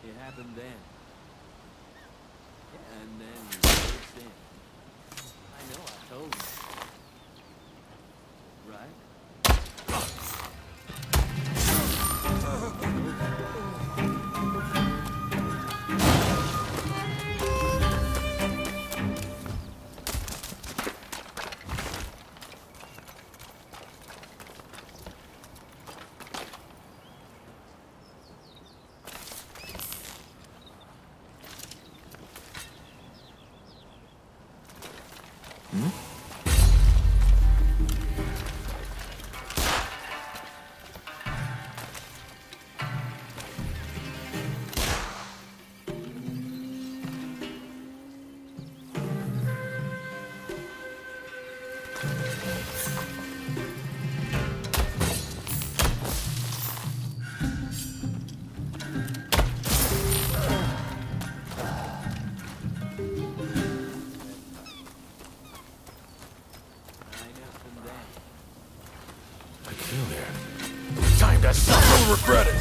It happened then. Yeah, and then he burst in. I know, I told him. Right? Time to suffer, regret it!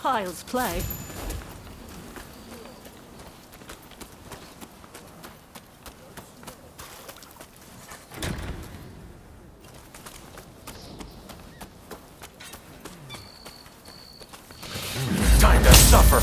Child's play. Time to suffer!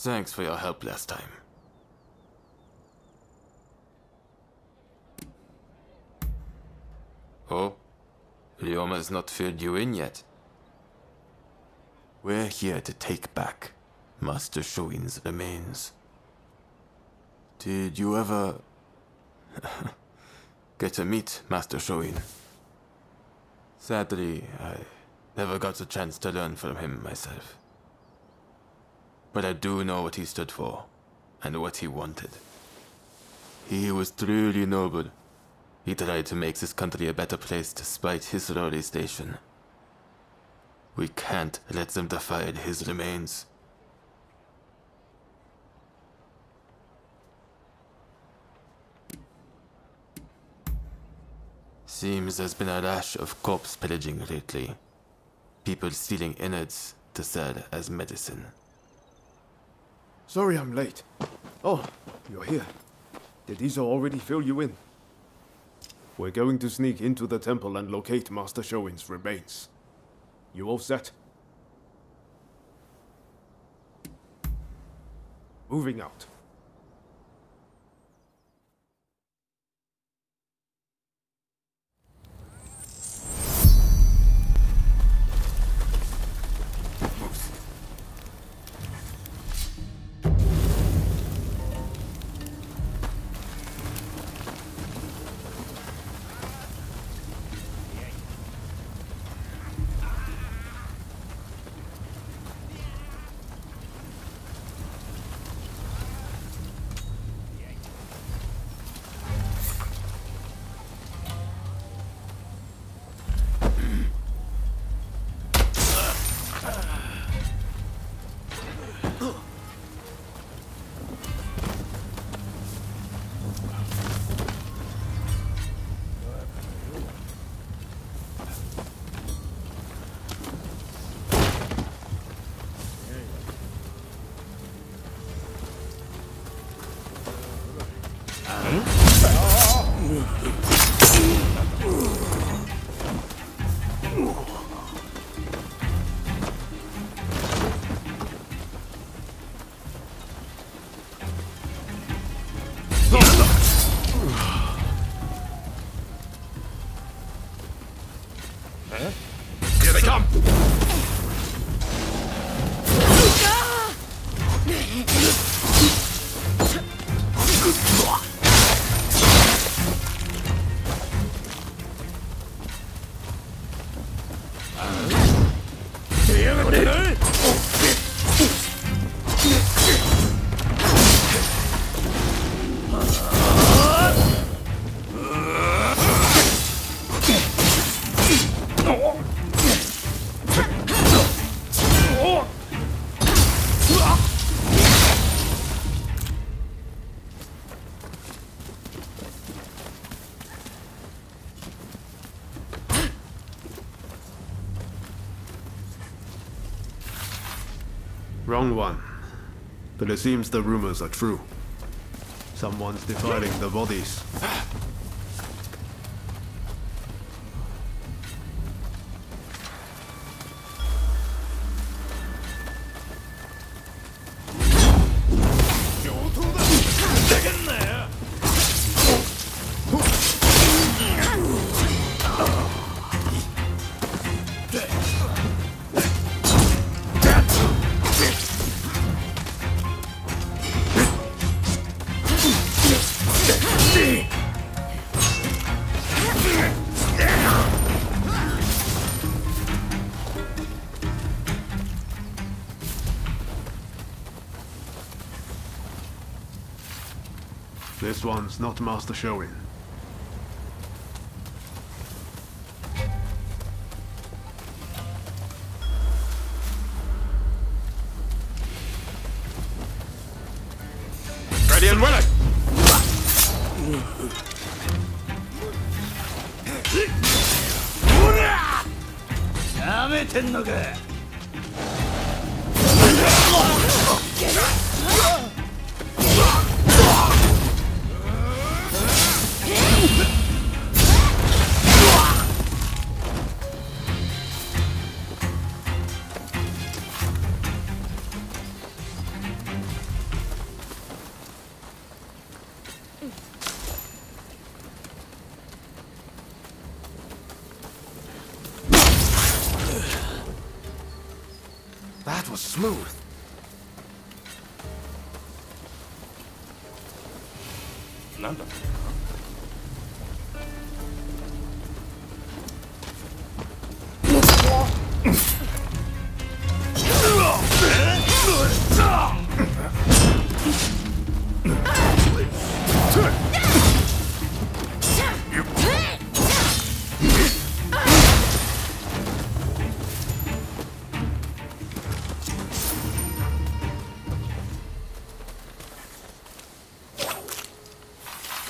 Thanks for your help last time. Oh? Ryoma's not filled you in yet. We're here to take back Master Shoin's remains. Did you ever get to meet Master Shoin? Sadly, I never got the chance to learn from him myself. But I do know what he stood for, and what he wanted. He was truly noble. He tried to make this country a better place despite his lowly station. We can't let them defile his remains. Seems there's been a rash of corpse pillaging lately. People stealing innards to sell as medicine. Sorry I'm late. Oh, you're here. Did Izo already fill you in? We're going to sneak into the temple and locate Master Shoin's remains. You all set? Moving out. Here they come! Wrong one. But it seems the rumors are true. Someone's defiling the bodies. This one's not Master Shoin. Ready and willing! やめてんのか。That was smooth. London.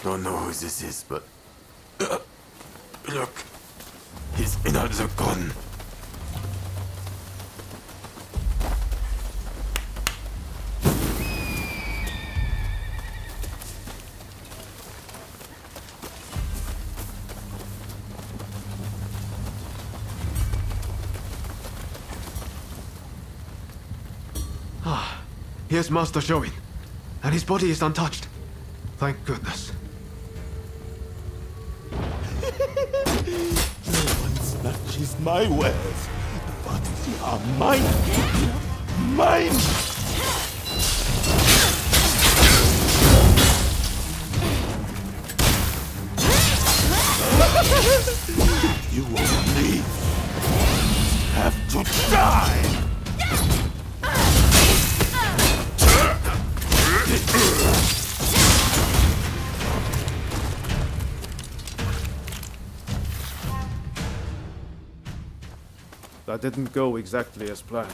Don't know who this is, but look, he's another gun. Here's Master Shoin, and his body is untouched. Thank goodness. No one snatches my wares, but they are mine. Mine! You won't leave. Have to die! That didn't go exactly as planned,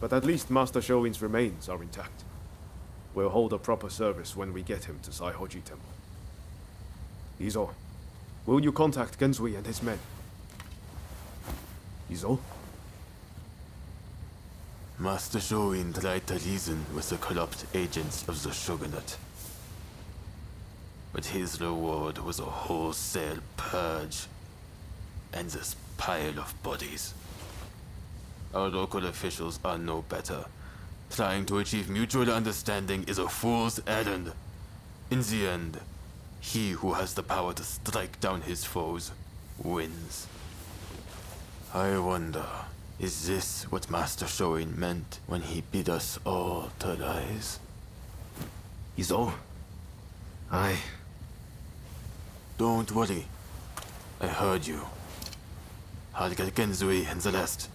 but at least Master Shoin's remains are intact. We'll hold a proper service when we get him to Saihoji Temple. Izo, will you contact Genzui and his men? Izo? Master Shoin tried to reason with the corrupt agents of the Shogunate. But his reward was a wholesale purge, and this pile of bodies. Our local officials are no better. Trying to achieve mutual understanding is a fool's errand. In the end, he who has the power to strike down his foes wins. I wonder, is this what Master Shoin meant when he bid us all to rise? Izo? Don't worry. I heard you. I'll get Genzui and the rest.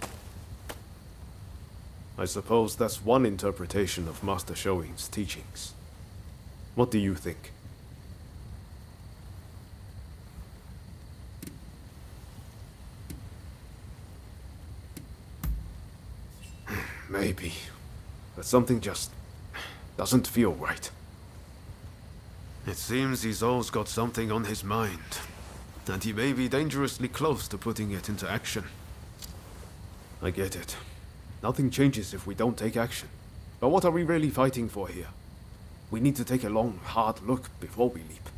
I suppose that's one interpretation of Master Shoin's teachings. What do you think? Maybe. But something just doesn't feel right. It seems Izo's got something on his mind, and he may be dangerously close to putting it into action. I get it. Nothing changes if we don't take action. But what are we really fighting for here? We need to take a long, hard look before we leap.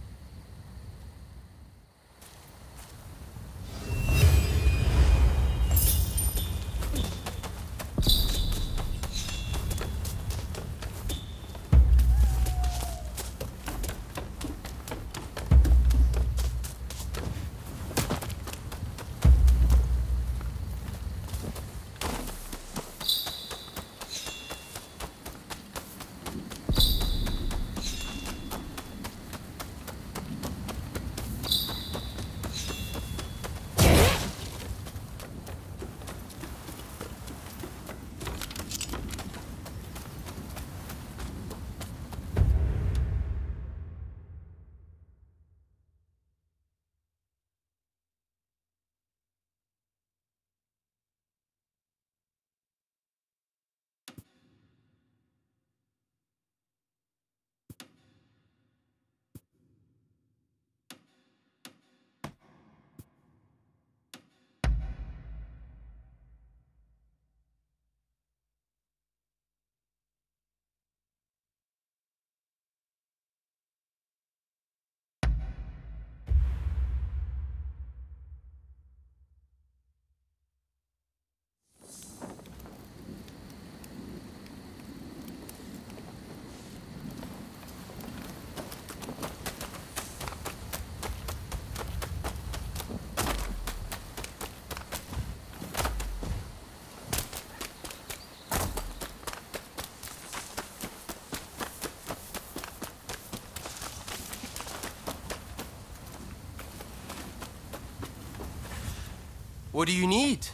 What do you need?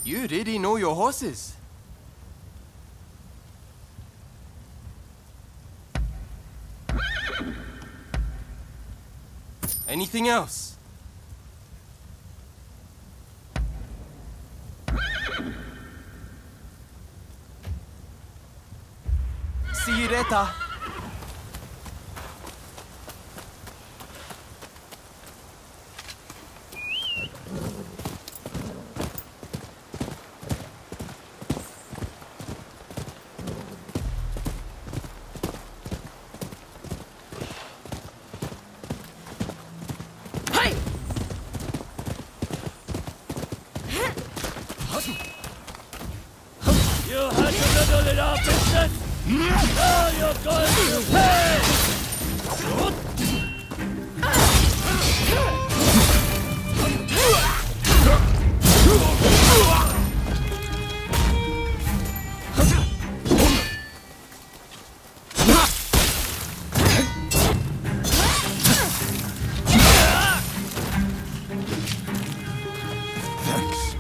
You really know your horses. Anything else? See you later. You had to little in our business! Now you're going to pay! Thanks.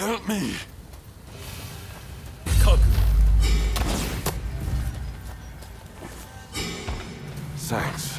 Help me! Kaku, Thanks.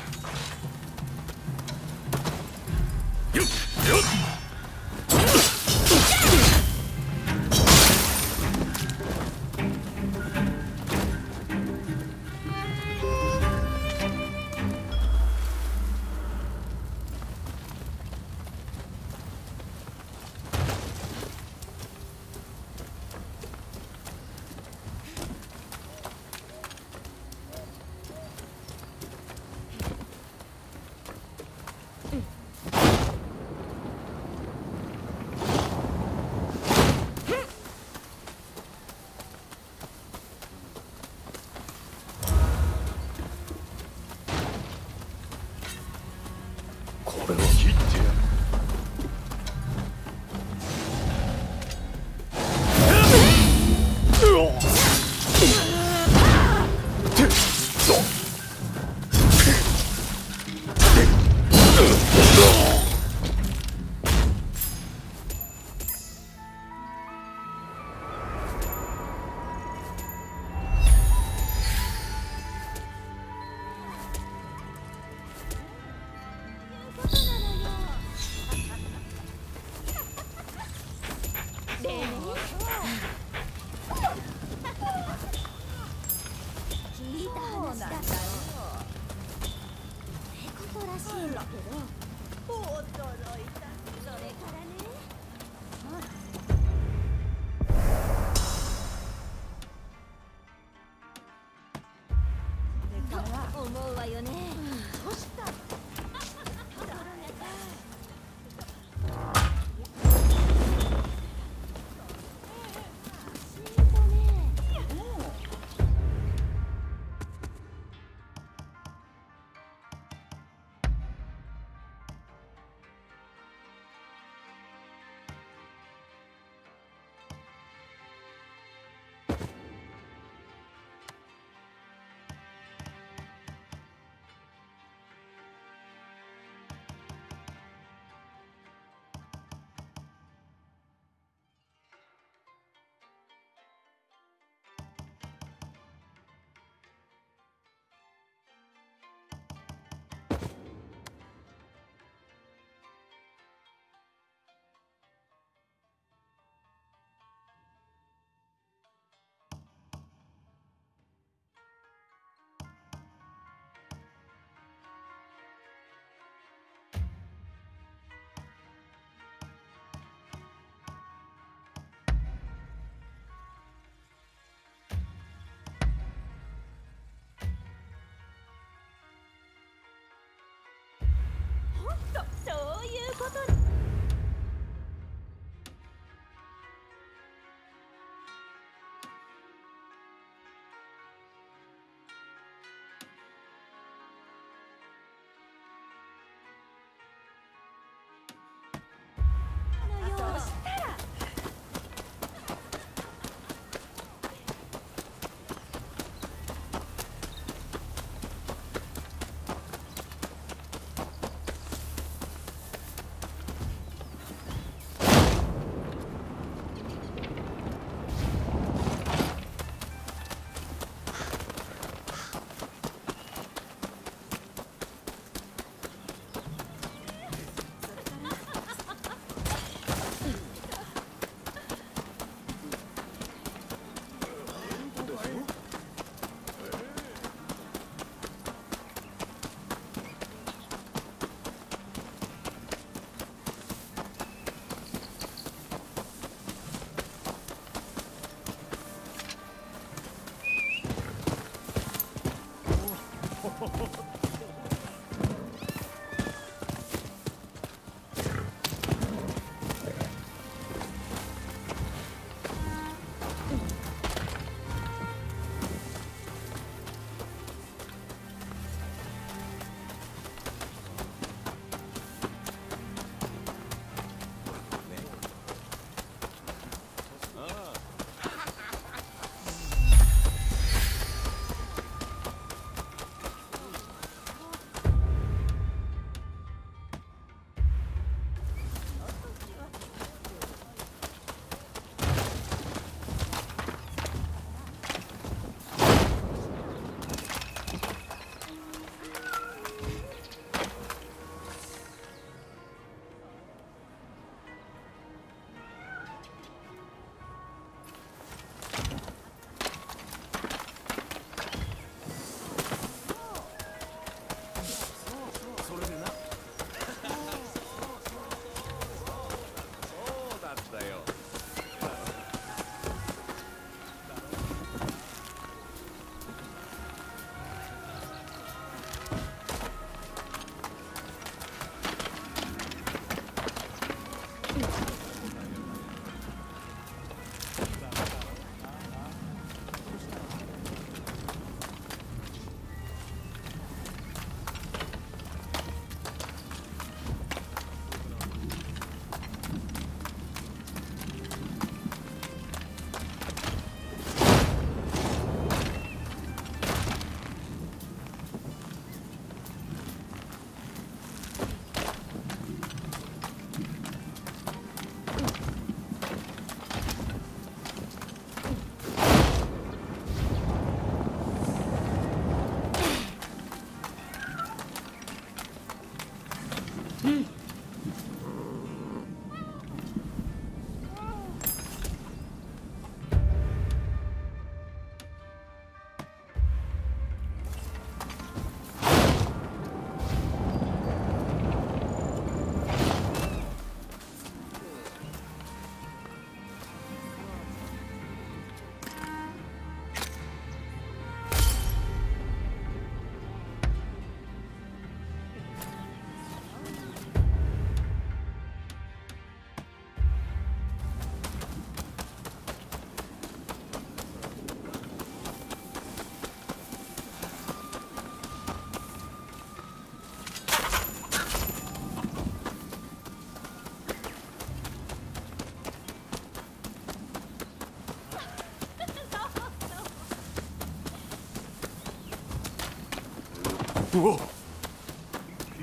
おっ、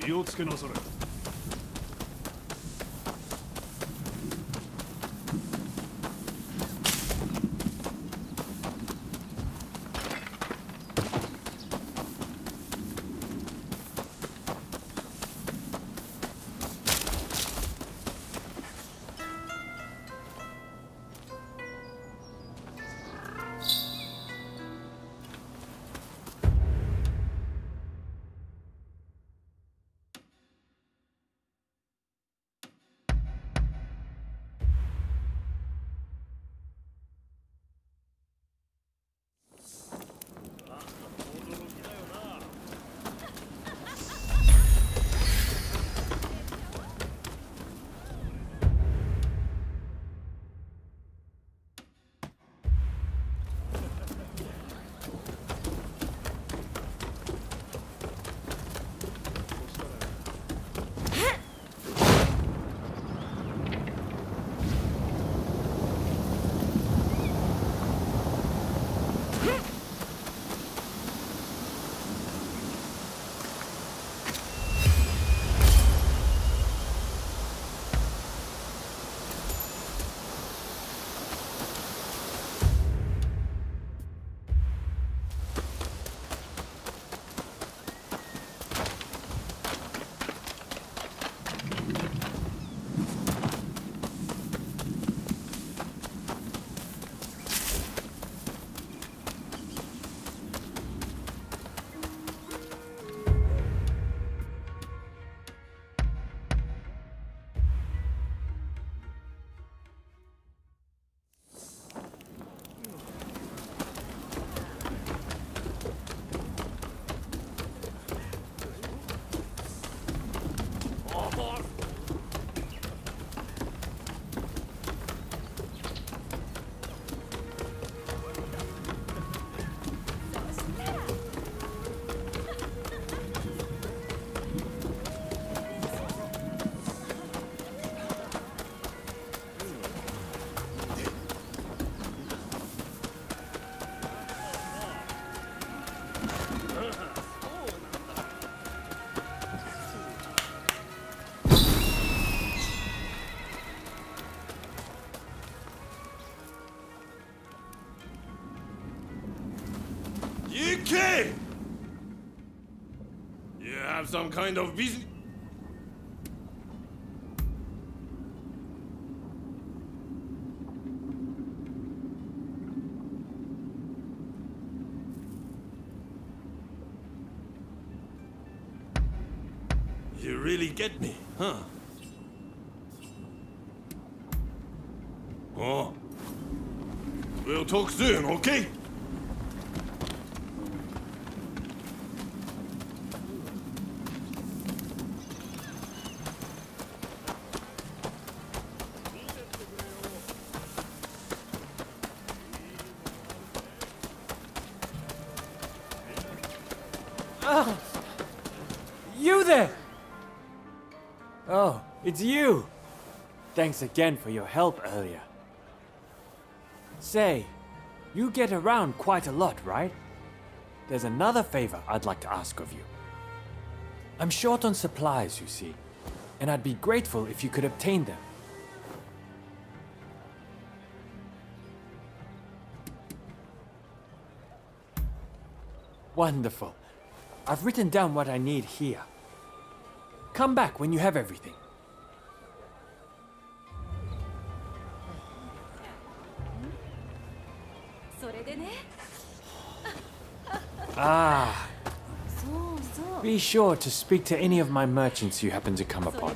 気をつけなされ。DK! You have some kind of business. You really get me, huh? Oh. We'll talk soon, okay? You there! Oh, it's you! Thanks again for your help earlier. Say, you get around quite a lot, right? There's another favor I'd like to ask of you. I'm short on supplies, you see, and I'd be grateful if you could obtain them. Wonderful. I've written down what I need here. come back when you have everything. Ah. Be sure to speak to any of my merchants you happen to come upon.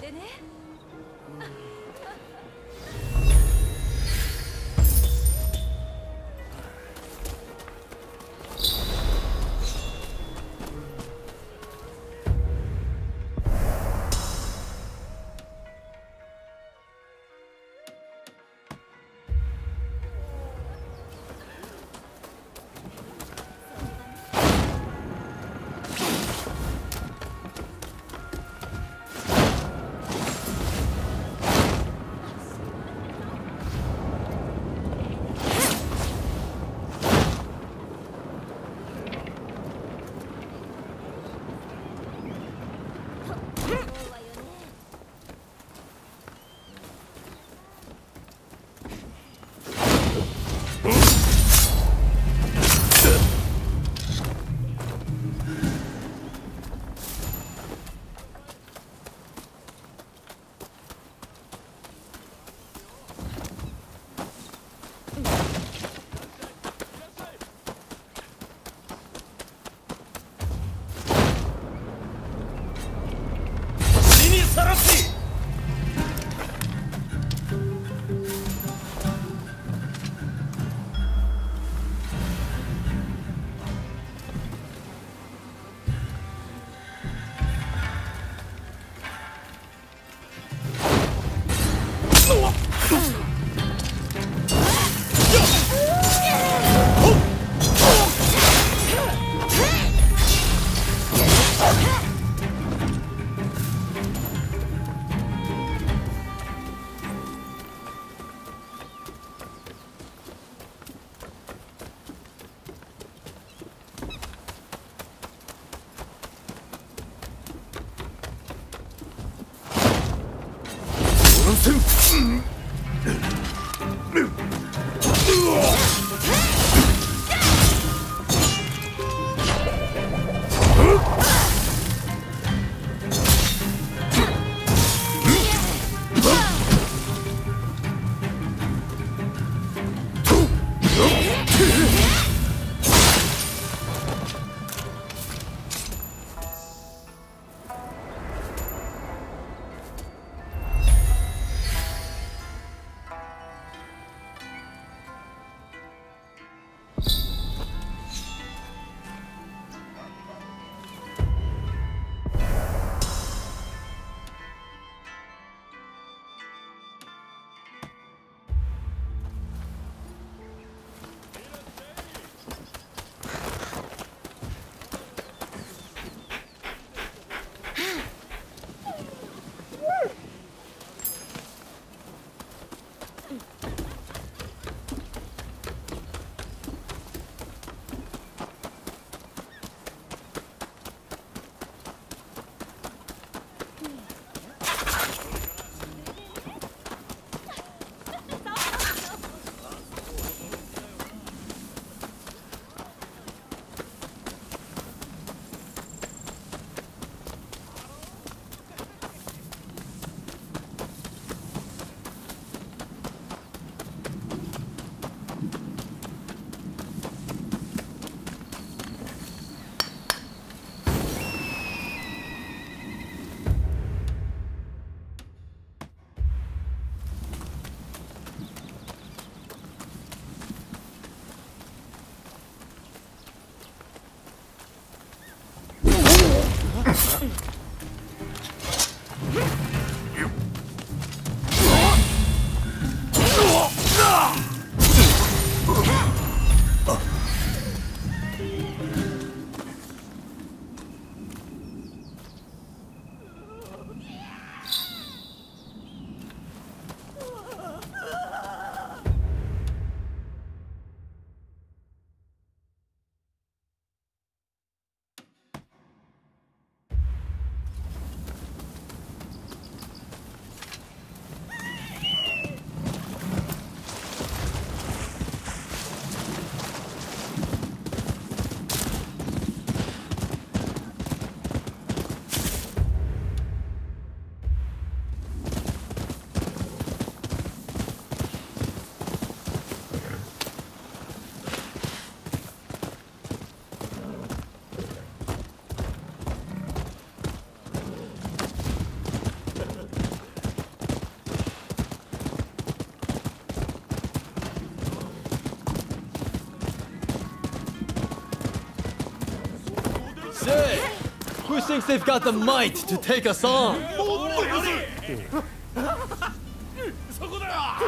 thinks they've got the might to take us on?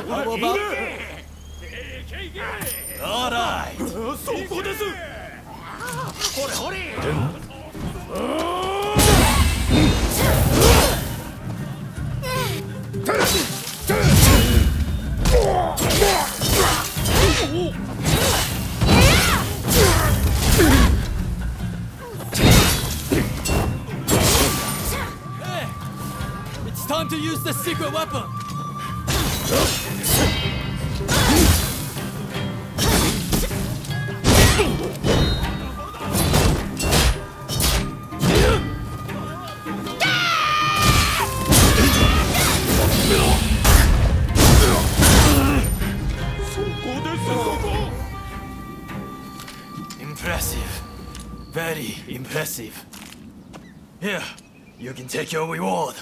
How about... All right. It's time to use the secret weapon. Impressive. Very impressive. Here, you can take your reward.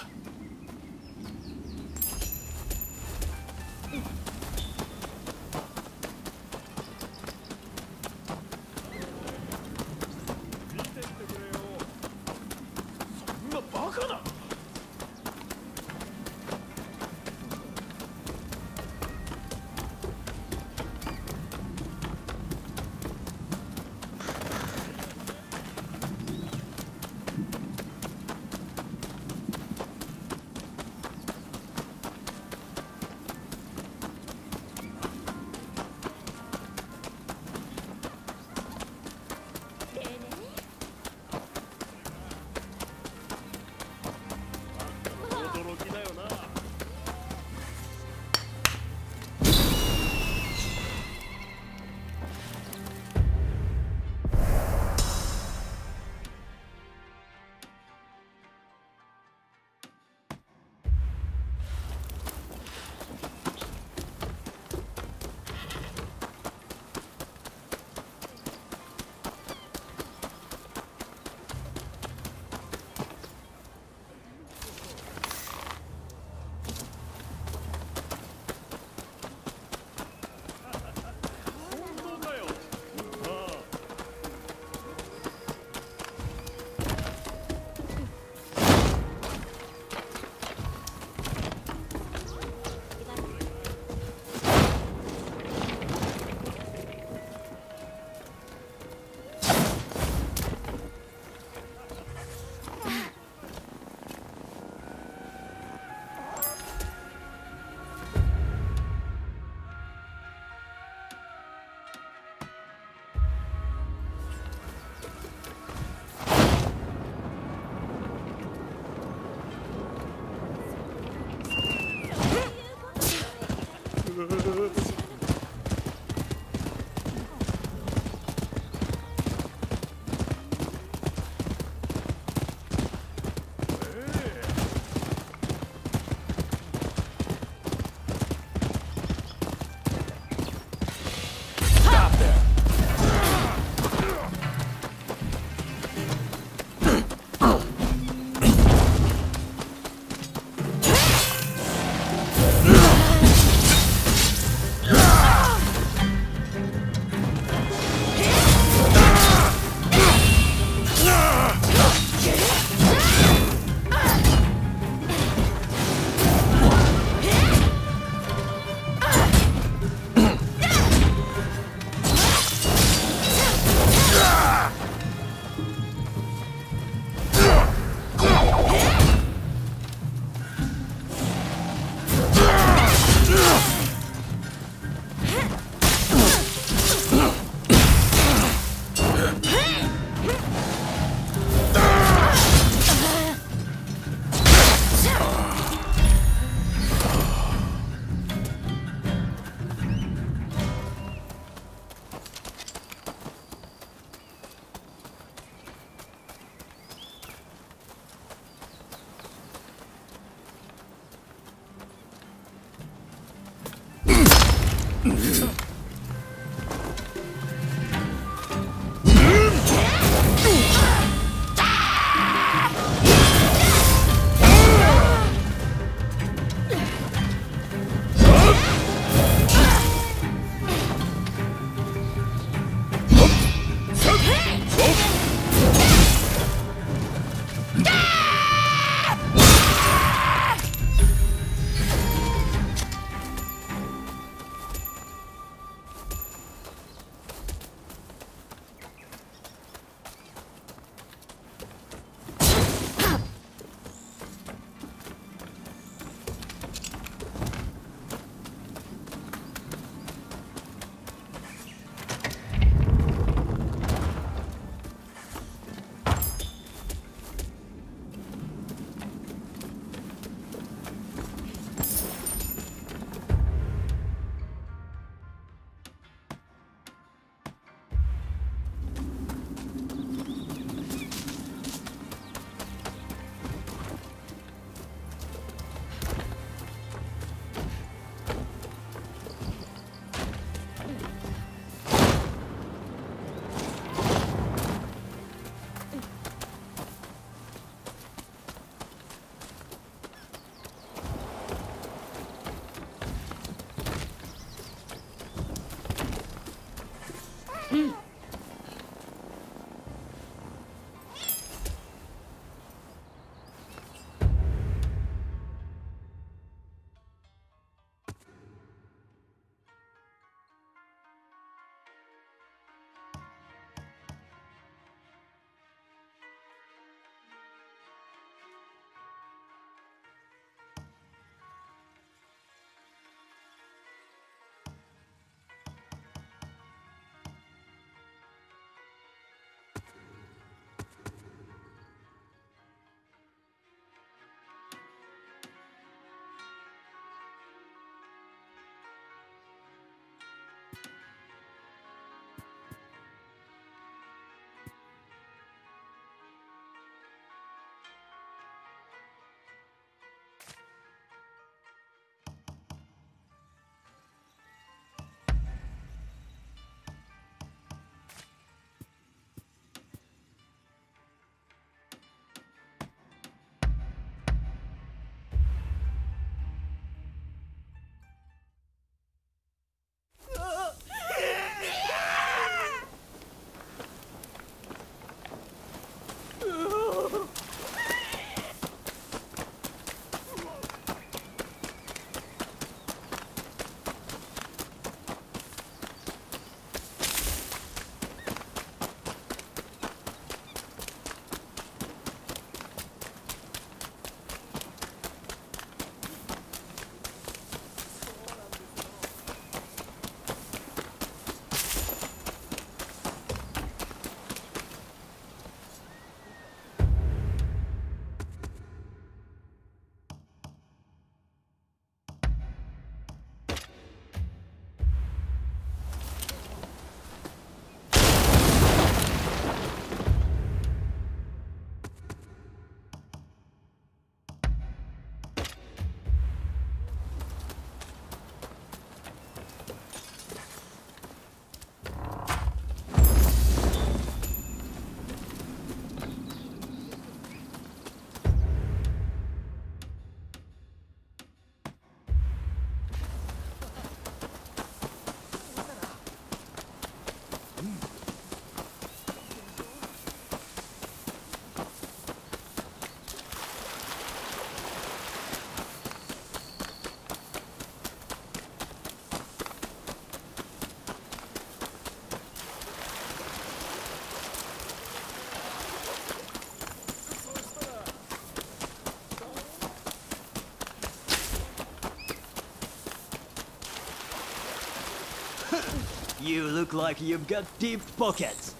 You look like you've got deep pockets.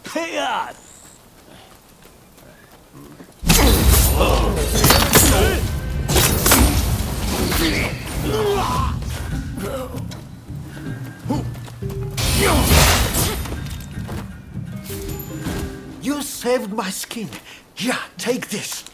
Pay up! You saved my skin. Yeah, take this.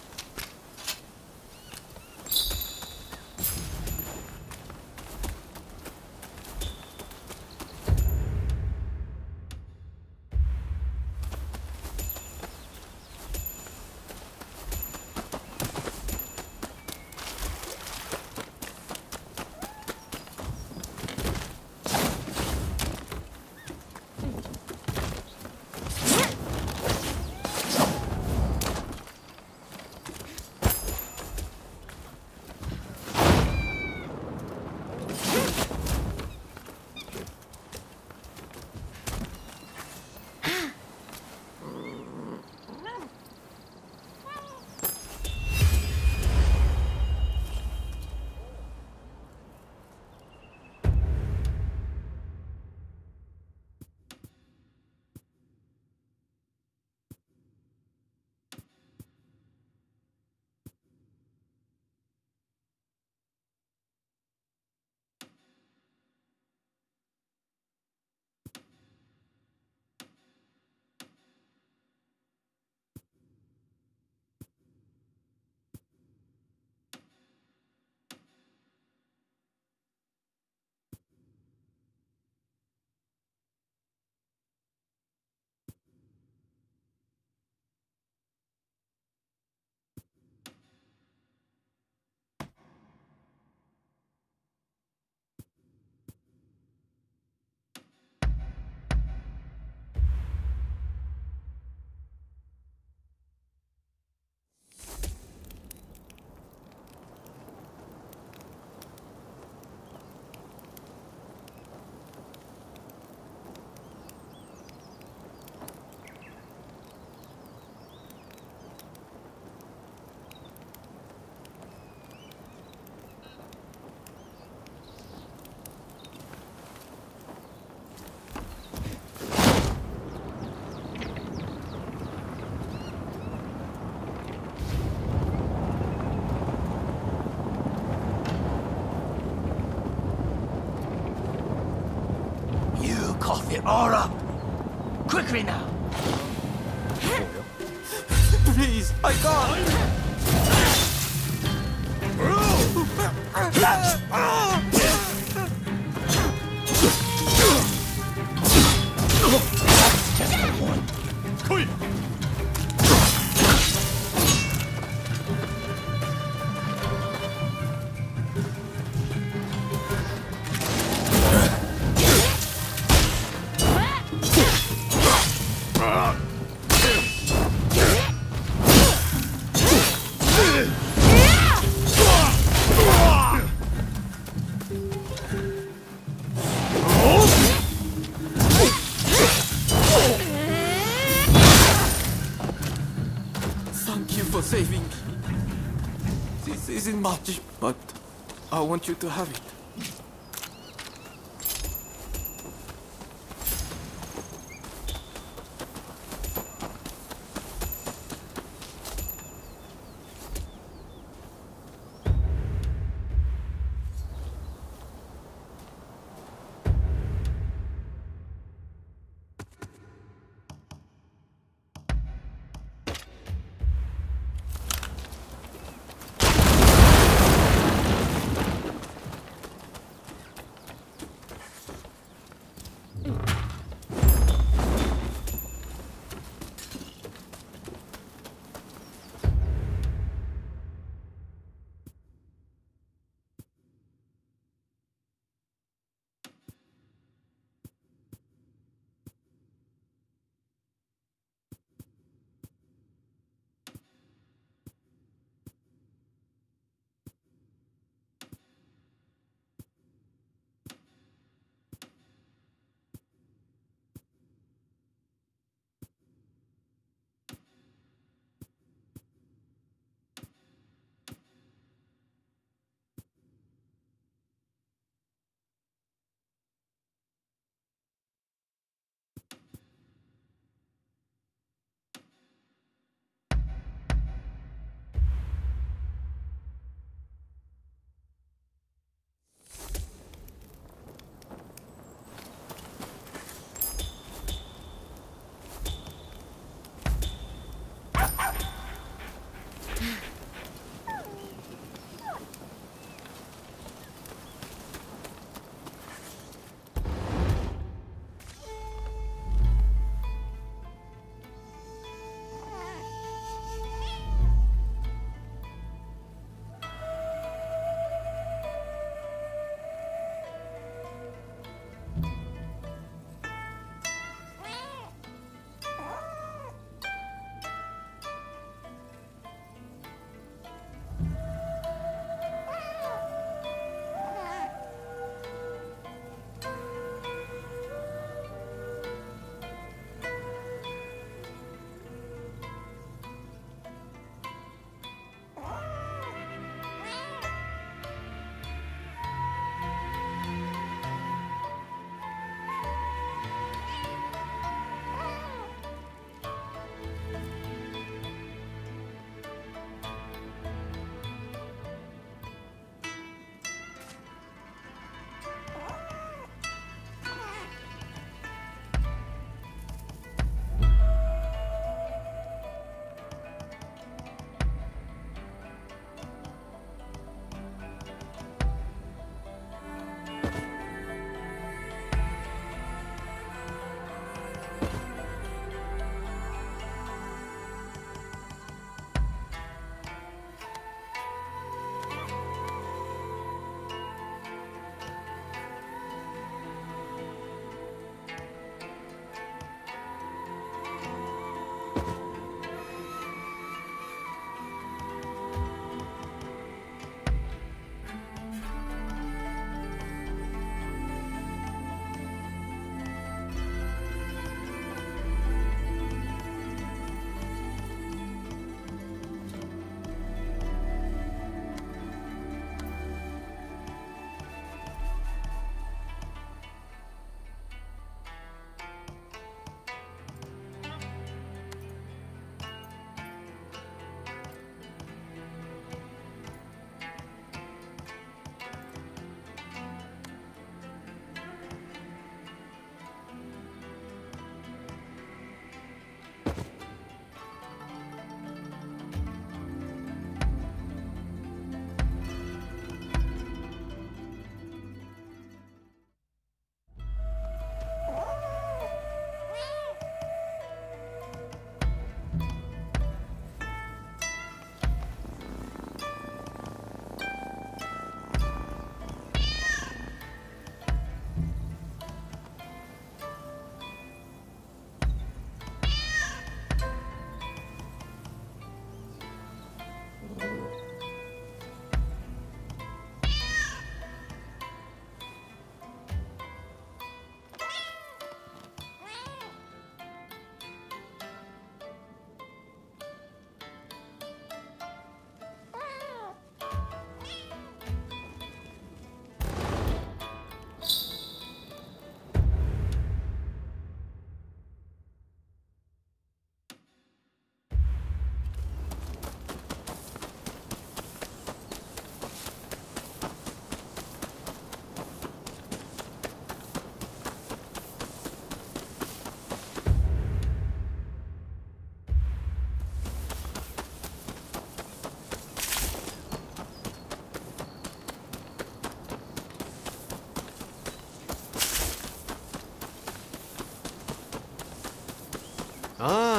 Cough it all up! Quickly now! Please, I can't! Thank you for saving me. This isn't much, but I want you to have it.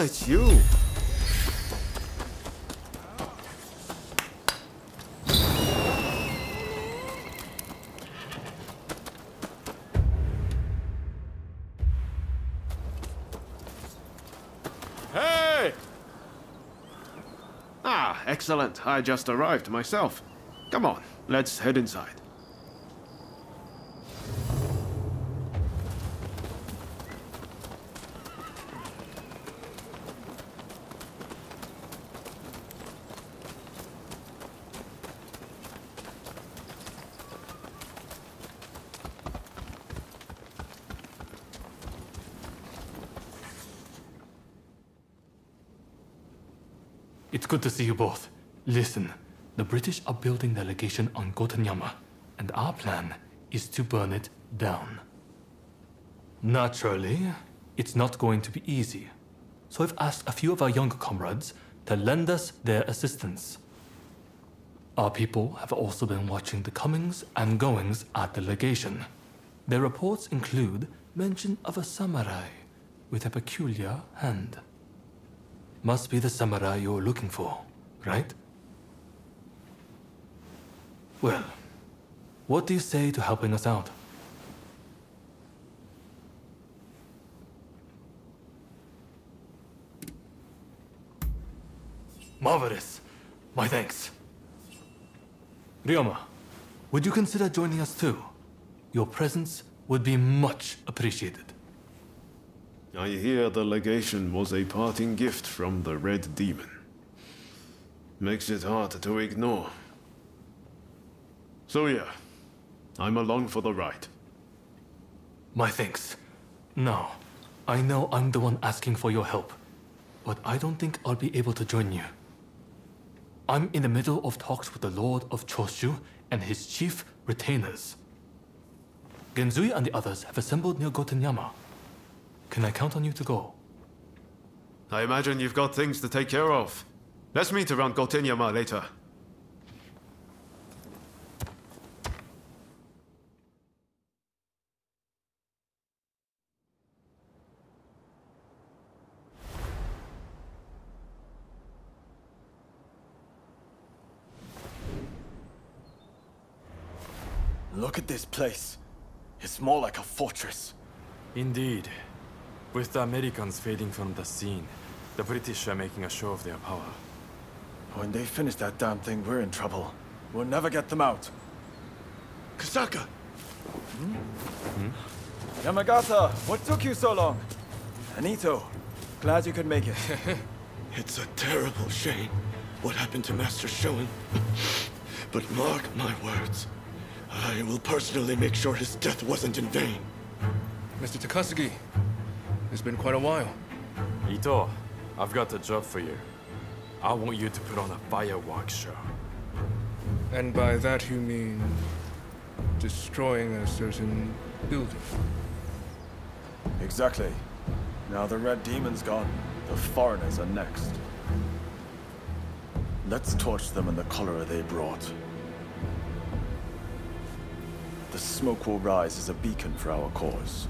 it's you. Hey! Ah, excellent. I just arrived myself. Come on, let's head inside. It's good to see you both. Listen, the British are building their legation on Gotenyama, and our plan is to burn it down. Naturally, it's not going to be easy, so I've asked a few of our younger comrades to lend us their assistance. Our people have also been watching the comings and goings at the legation. Their reports include mention of a samurai with a peculiar hand. Must be the samurai you're looking for, right? Well, what do you say to helping us out? Marvelous. My thanks. Ryoma, would you consider joining us too? Your presence would be much appreciated. I hear the legation was a parting gift from the Red Demon. Makes it hard to ignore. So yeah, I'm along for the ride. My thanks. Now, I know I'm the one asking for your help, but I don't think I'll be able to join you. I'm in the middle of talks with the Lord of Choshu and his chief retainers. Genzui and the others have assembled near Gotenyama. Can I count on you to go? I imagine you've got things to take care of. Let's meet around Gotenyama later. Look at this place. It's more like a fortress. Indeed. With the Americans fading from the scene, the British are making a show of their power. When they finish that damn thing, we're in trouble. We'll never get them out. Kasaka! Yamagata, what took you so long? Anito, glad you could make it. It's a terrible shame what happened to Master Shoin. But mark my words. I will personally make sure his death wasn't in vain. Mr. Takasugi, it's been quite a while. Ito, I've got a job for you. I want you to put on a fireworks show. And by that you mean destroying a certain building? Exactly. Now the Red Demon's gone, the foreigners are next. Let's torch them in the color they brought. The smoke will rise as a beacon for our cause.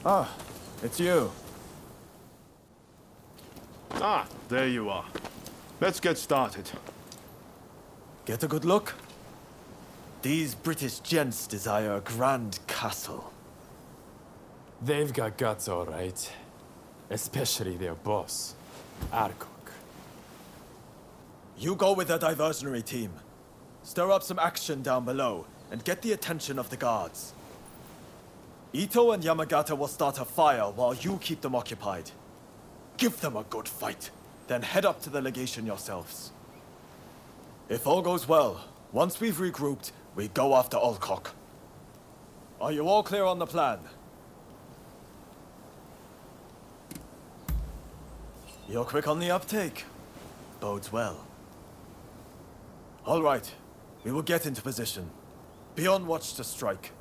Ah, it's you. Ah, there you are. Let's get started. Get a good look? These British gents desire a grand castle. They've got guts, all right. Especially their boss, Arkok. You go with the diversionary team. Stir up some action down below and get the attention of the guards. Ito and Yamagata will start a fire while you keep them occupied. Give them a good fight, then head up to the legation yourselves. If all goes well, Once we've regrouped, we go after Ulcock. Are you all clear on the plan? You're quick on the uptake. Bodes well. All right, we will get into position. Be on watch to strike.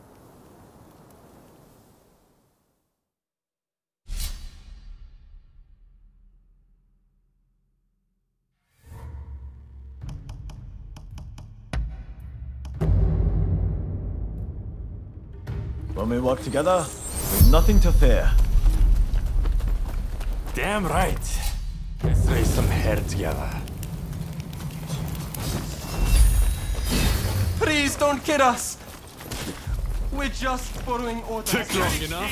When we work together, we've nothing to fear. Damn right. Let's raise some hair together. Please don't kid us! We're just following orders. Took long enough.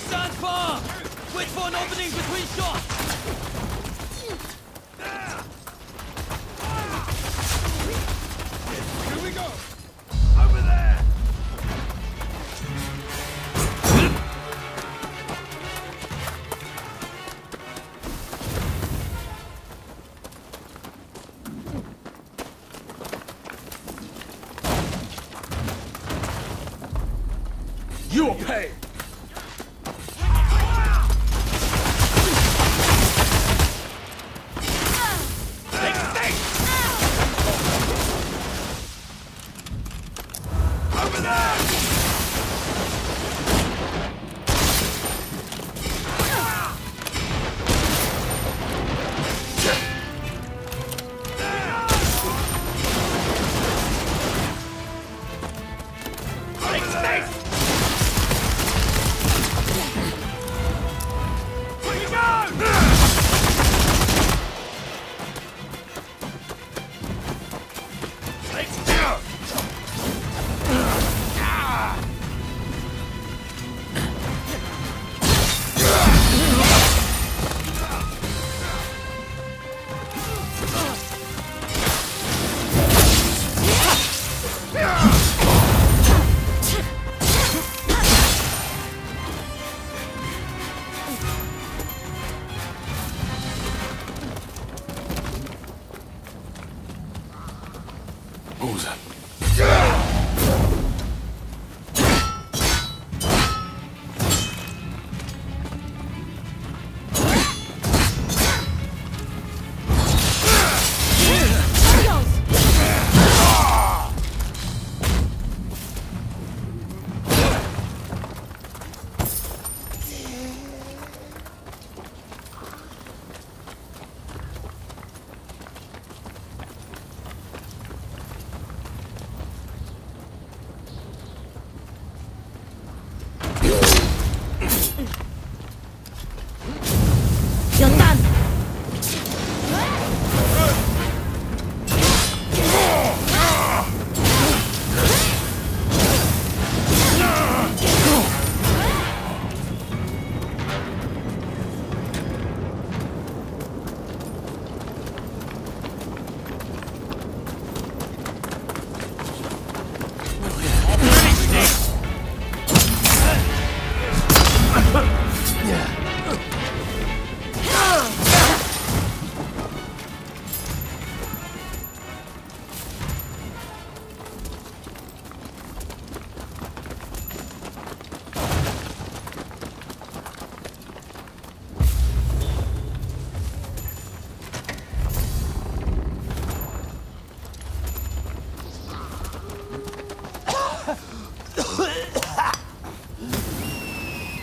Stand far! Wait for an opening between shots! Here we go! Over there! You will pay!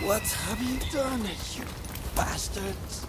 What have you done, you bastards?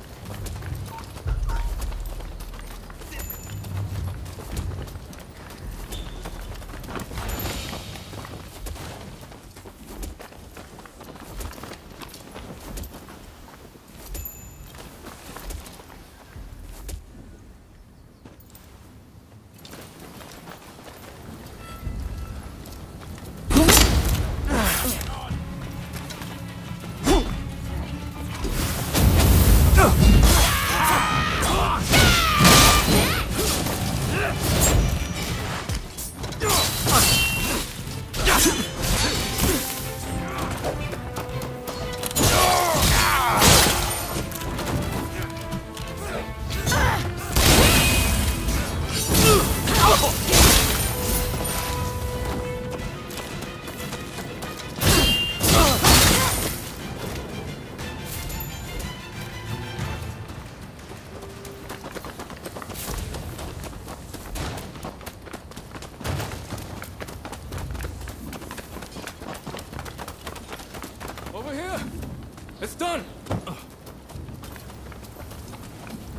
done!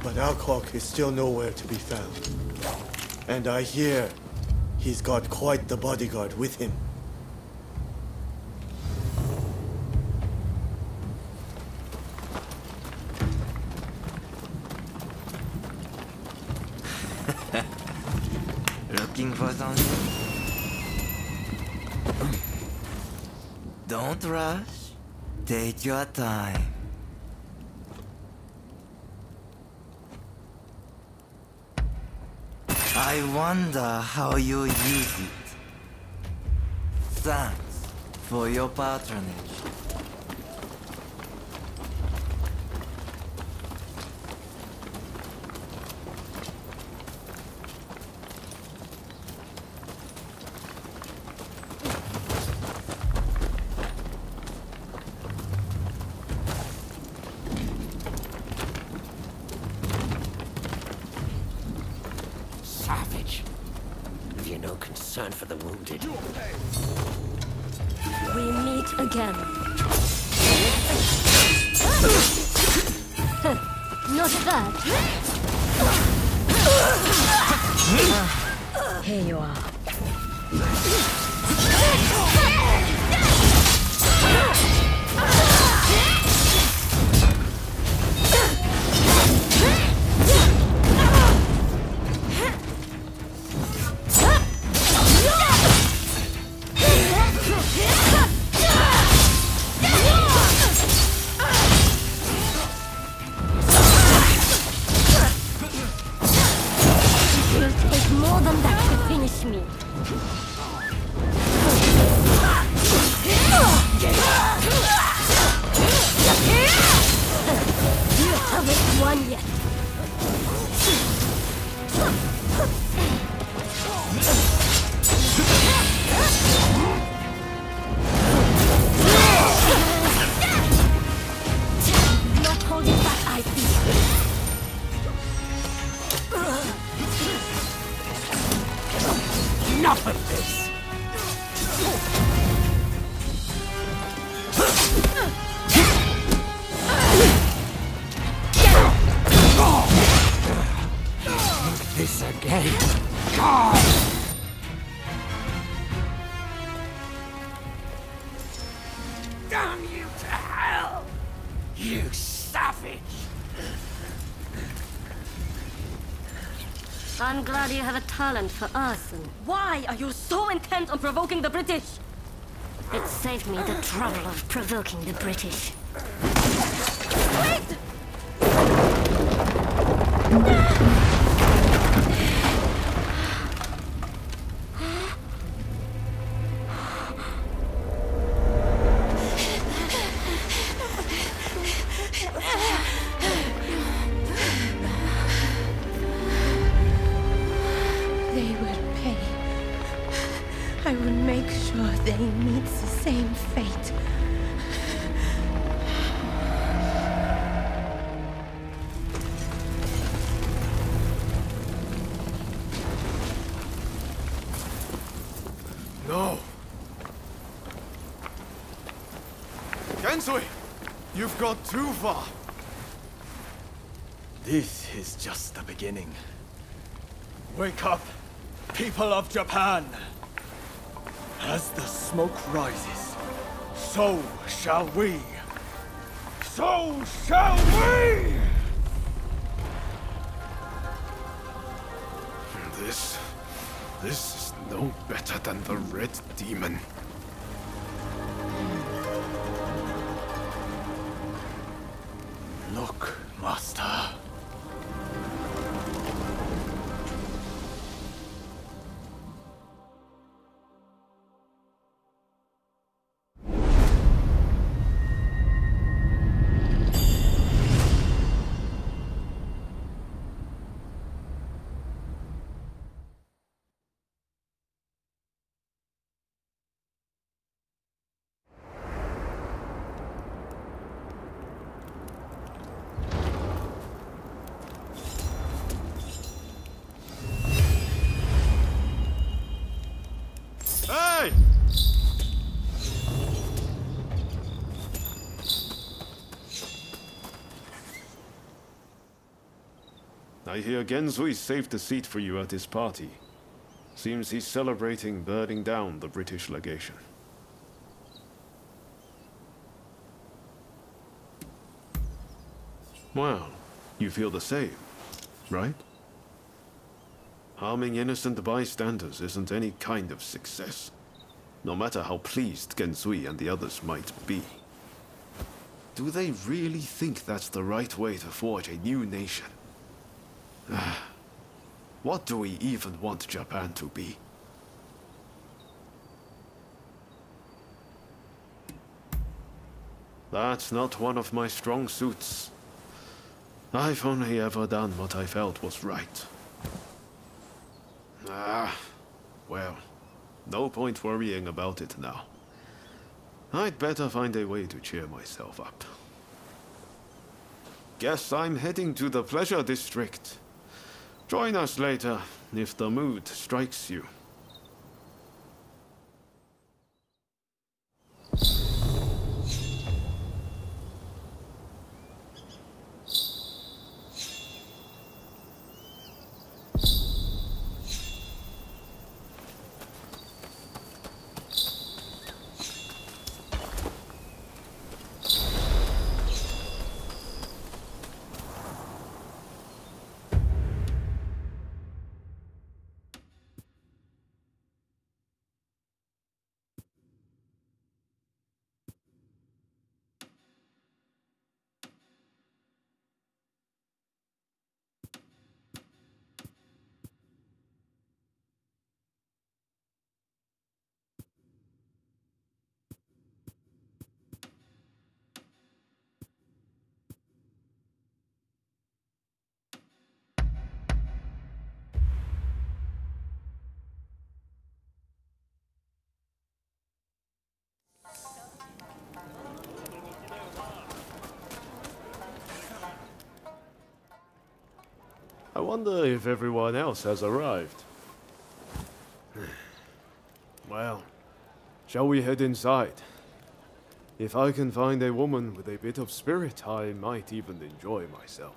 But Alcock is still nowhere to be found. And I hear he's got quite the bodyguard with him. Looking for something? Don't rush. Take your time. I wonder how you use it. Thanks for your patronage. Savage. Have you no concern for the wounded? We meet again. Not bad. Here you are. It'll take more than that to finish me. You haven't won yet. Not holding back, I fear. Enough of this! This again. Damn you to hell! You savage! I'm glad you have a talent for arson. Why are you so intent on provoking the British? It saved me the trouble of provoking the British. Wait! They will pay. I will make sure they meet the same fate. No. Gensui, you've gone too far. This is just the beginning. Wake up, people of Japan! As the smoke rises, so shall we! So shall we! This is no better than the Red Demon. Look, Master. I hear Genzui saved a seat for you at his party. Seems he's celebrating burning down the British legation. Well, you feel the same, right? Harming innocent bystanders isn't any kind of success, no matter how pleased Genzui and the others might be. Do they really think that's the right way to forge a new nation? What do we even want Japan to be? That's not one of my strong suits. I've only ever done what I felt was right. Well, no point worrying about it now. I'd better find a way to cheer myself up. Guess I'm heading to the Pleasure District. Join us later, if the mood strikes you. I wonder if everyone else has arrived. Well, shall we head inside? If I can find a woman with a bit of spirit, I might even enjoy myself.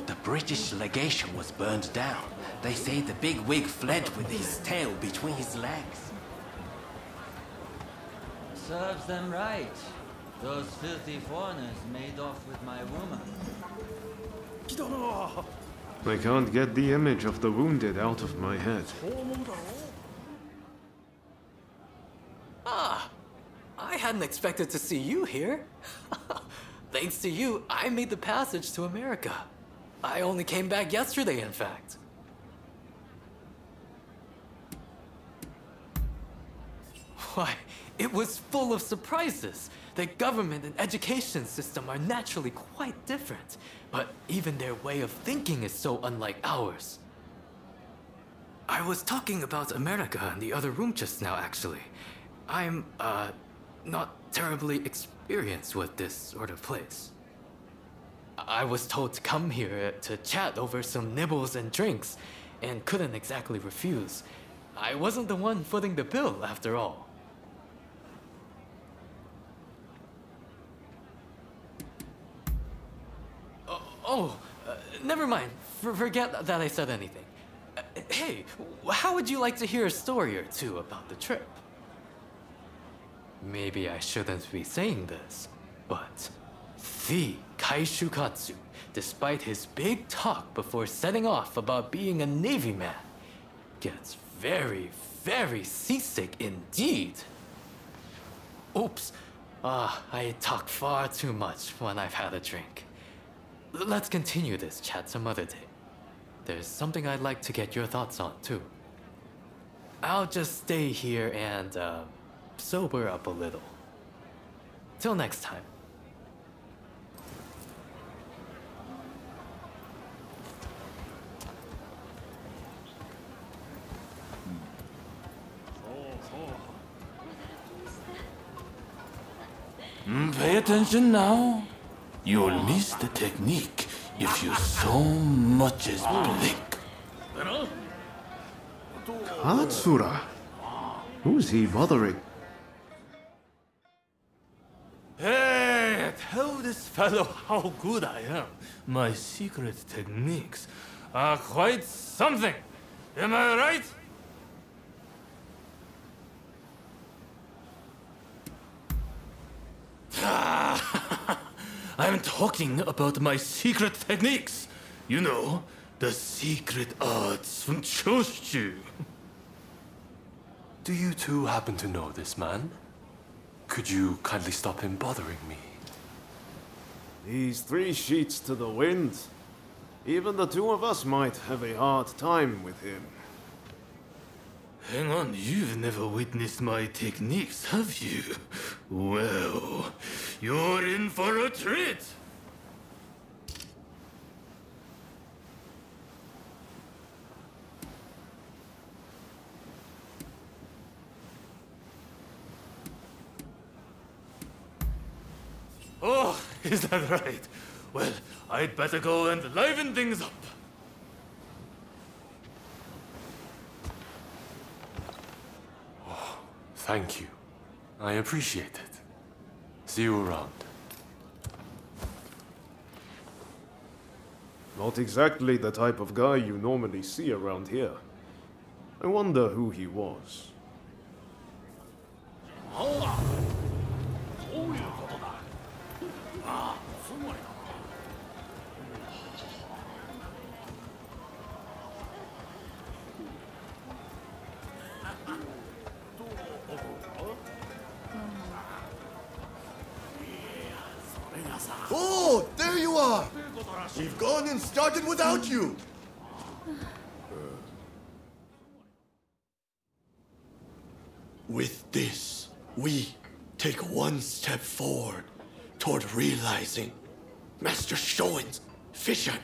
The British legation was burned down. They say the big wig fled with his tail between his legs. Serves them right. Those filthy foreigners made off with my woman. I can't get the image of the wounded out of my head. Ah, I hadn't expected to see you here. Thanks to you, I made the passage to America. I only came back yesterday, in fact. Why, it was full of surprises. The government and education system are naturally quite different, but even their way of thinking is so unlike ours. I was talking about America in the other room just now, actually. I'm, not terribly experienced with this sort of place. I was told to come here to chat over some nibbles and drinks, and couldn't exactly refuse. I wasn't the one footing the bill, after all. Never mind. Forget that I said anything. Hey, how would you like to hear a story or two about the trip? Maybe I shouldn't be saying this, but the Kaishukatsu, despite his big talk before setting off about being a Navy man, gets very, very seasick indeed. Oops. I talk far too much when I've had a drink. Let's continue this chat some other day. There's something I'd like to get your thoughts on, too. I'll just stay here and, sober up a little. Till next time. Pay attention now. You'll miss the technique if you so much as blink. Katsura? Who's he bothering? Hey, tell this fellow how good I am. My secret techniques are quite something. Am I right? I'm talking about my secret techniques. You know, the secret arts from Choshu. Do you two happen to know this man? Could you kindly stop him bothering me? These 3 sheets to the wind. Even the 2 of us might have a hard time with him. Hang on, you've never witnessed my techniques, have you? Well, you're in for a treat! Oh, is that right? Well, I'd better go and liven things up. Thank you. I appreciate it. See you around. Not exactly the type of guy you normally see around here. I wonder who he was. Oh, there you are! We've gone and started without you! With this, we take one step forward toward realizing Master Shoin's vision.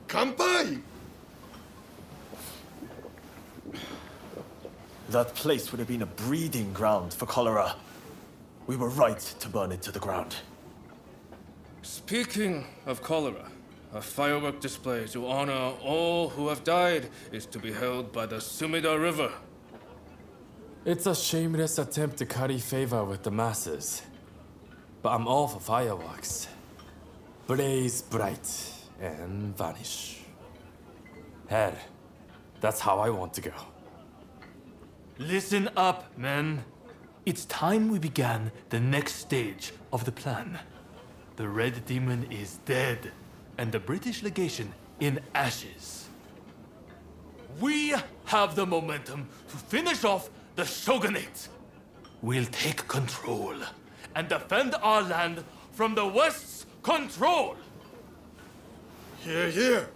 Kanpai! That place would have been a breeding ground for cholera. We were right to burn it to the ground. Speaking of cholera, a firework display to honor all who have died is to be held by the Sumida River. It's a shameless attempt to curry favor with the masses. But I'm all for fireworks. Blaze bright and vanish. Head, that's how I want to go. Listen up, men. It's time we began the next stage of the plan. The Red Demon is dead, and the British legation in ashes. We have the momentum to finish off the Shogunate. We'll take control and defend our land from the West's control. Hear, hear!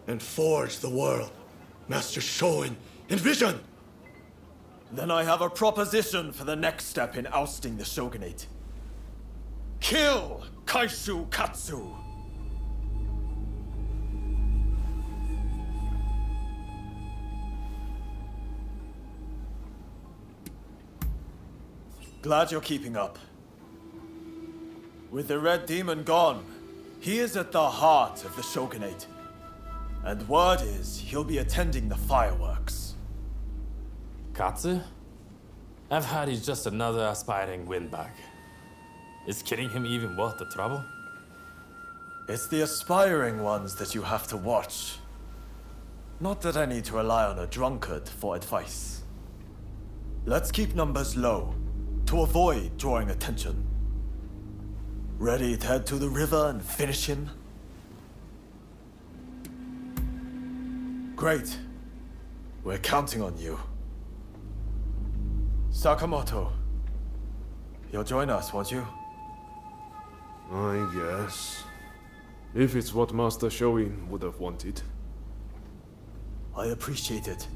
And forge the world. Master Shoin, envision! Then I have a proposition for the next step in ousting the Shogunate. Kill Kaishu Katsu! Glad you're keeping up. With the Red Demon gone, he is at the heart of the Shogunate. And word is he'll be attending the fireworks. Katsu? I've heard he's just another aspiring windbag. Is killing him even worth the trouble? It's the aspiring ones that you have to watch. Not that I need to rely on a drunkard for advice. Let's keep numbers low, to avoid drawing attention. Ready to head to the river and finish him? Great. We're counting on you. Sakamoto, you'll join us, won't you? I guess. If it's what Master Shoin would have wanted. I appreciate it.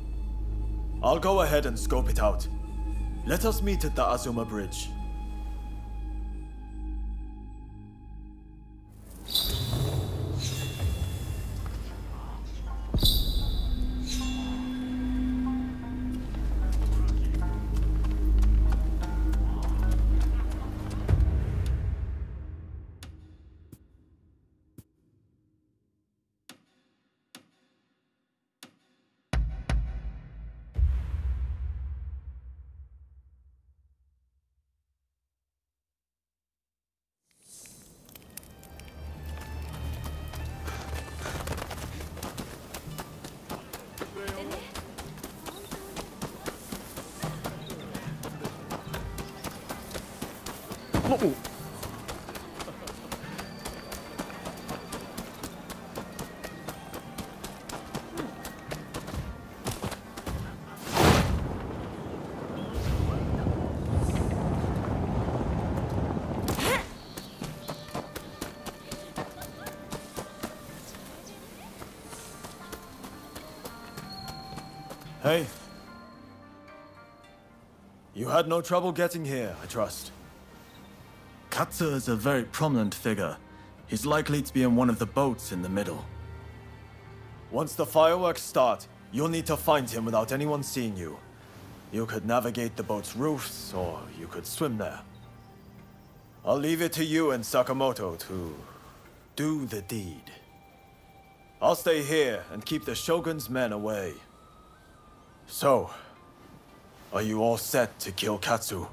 I'll go ahead and scope it out. Let us meet at the Azuma Bridge. Hey. You had no trouble getting here, I trust. Katsu is a very prominent figure. He's likely to be in one of the boats in the middle. Once the fireworks start, you'll need to find him without anyone seeing you. You could navigate the boat's roofs, or you could swim there. I'll leave it to you and Sakamoto to do the deed. I'll stay here and keep the Shogun's men away. So, are you all set to kill Katsu?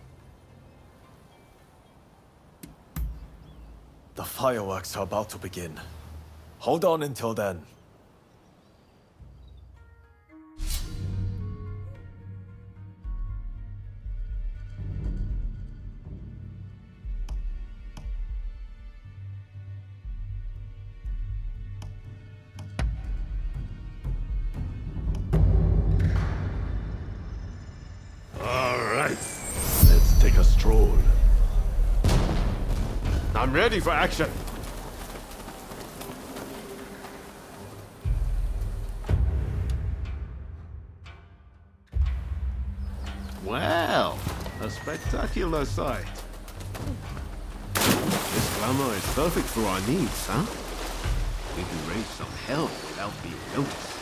The fireworks are about to begin. Hold on until then. I'm ready for action. Well, a spectacular sight. This glamour is perfect for our needs, huh? We can raise some hell without being noticed.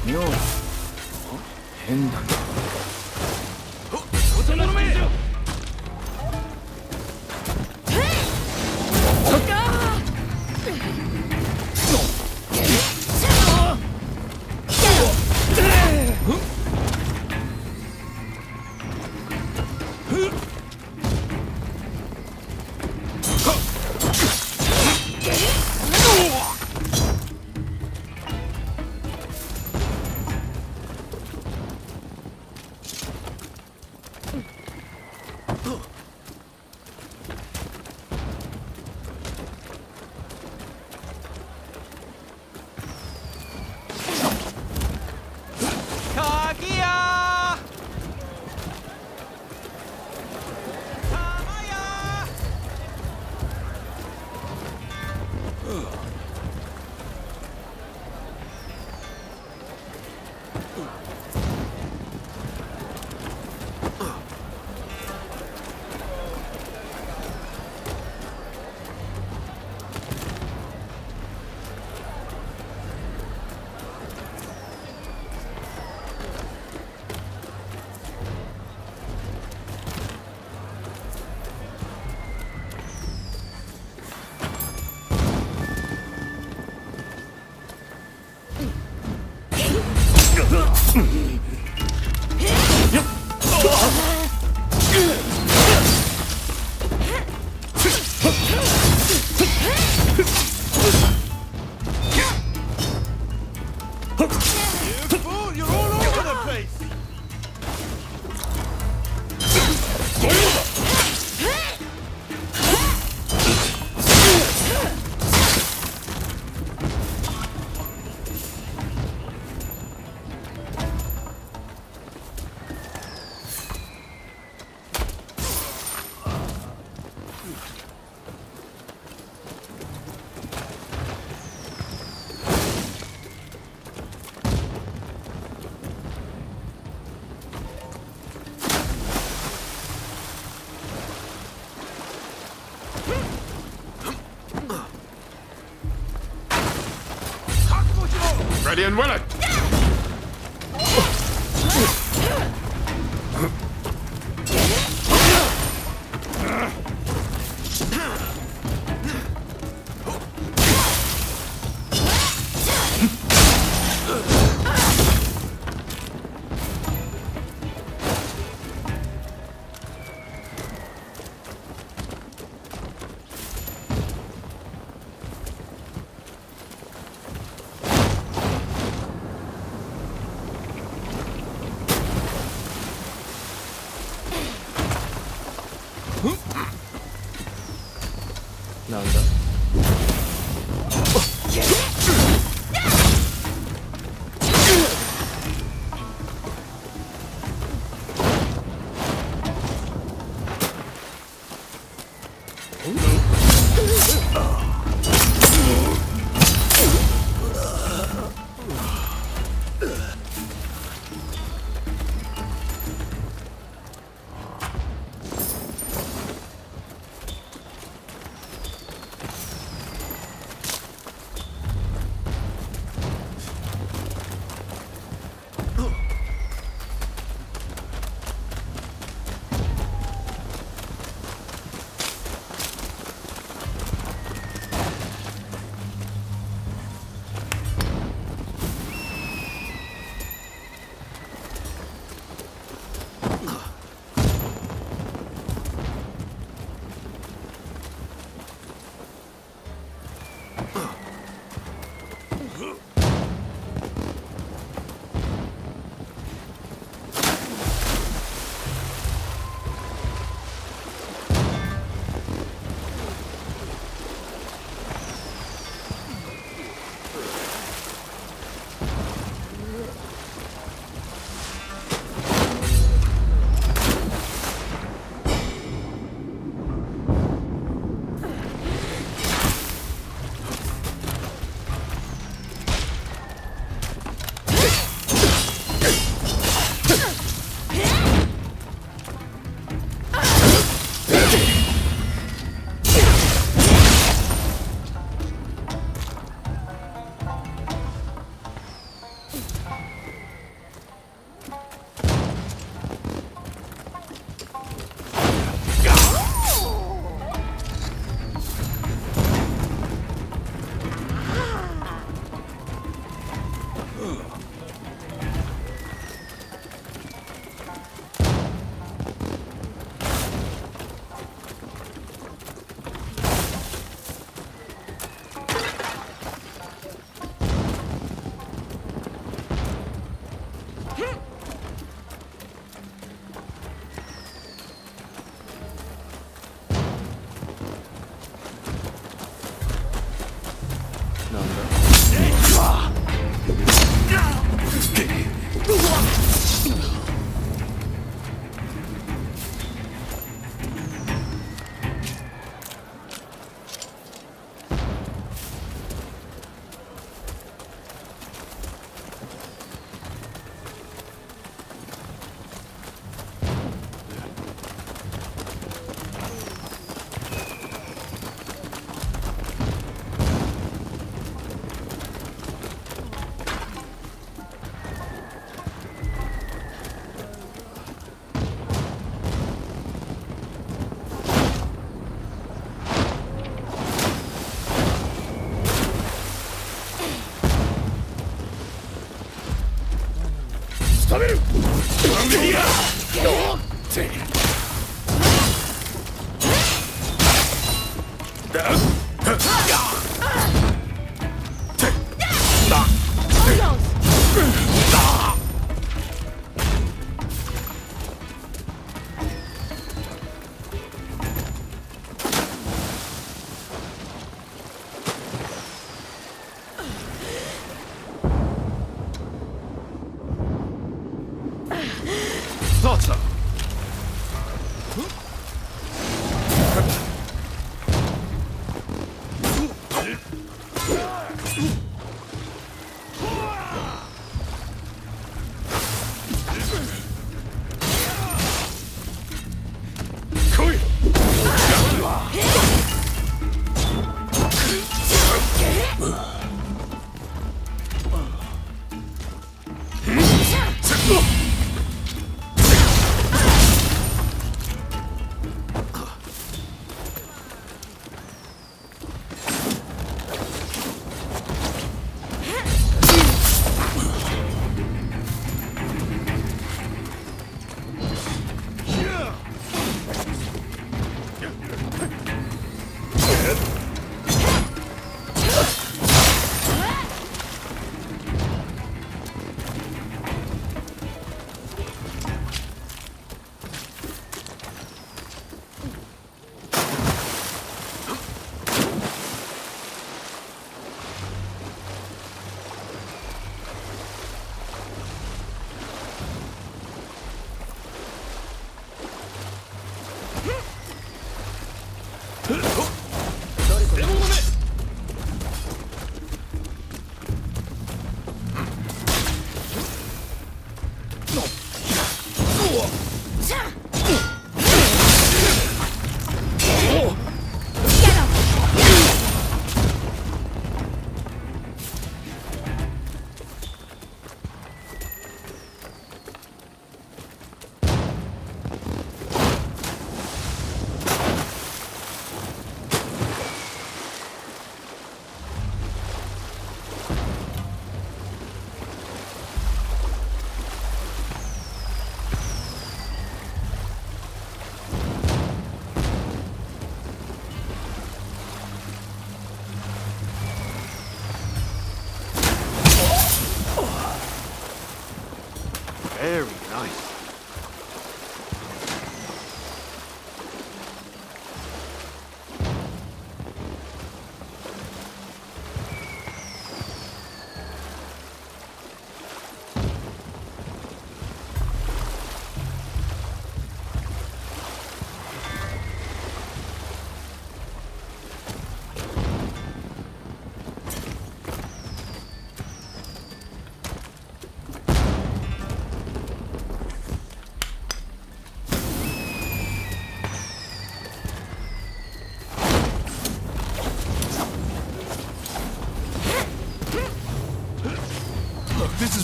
妙だ。変だな。おとなしめ。Ready and willing! Nanda.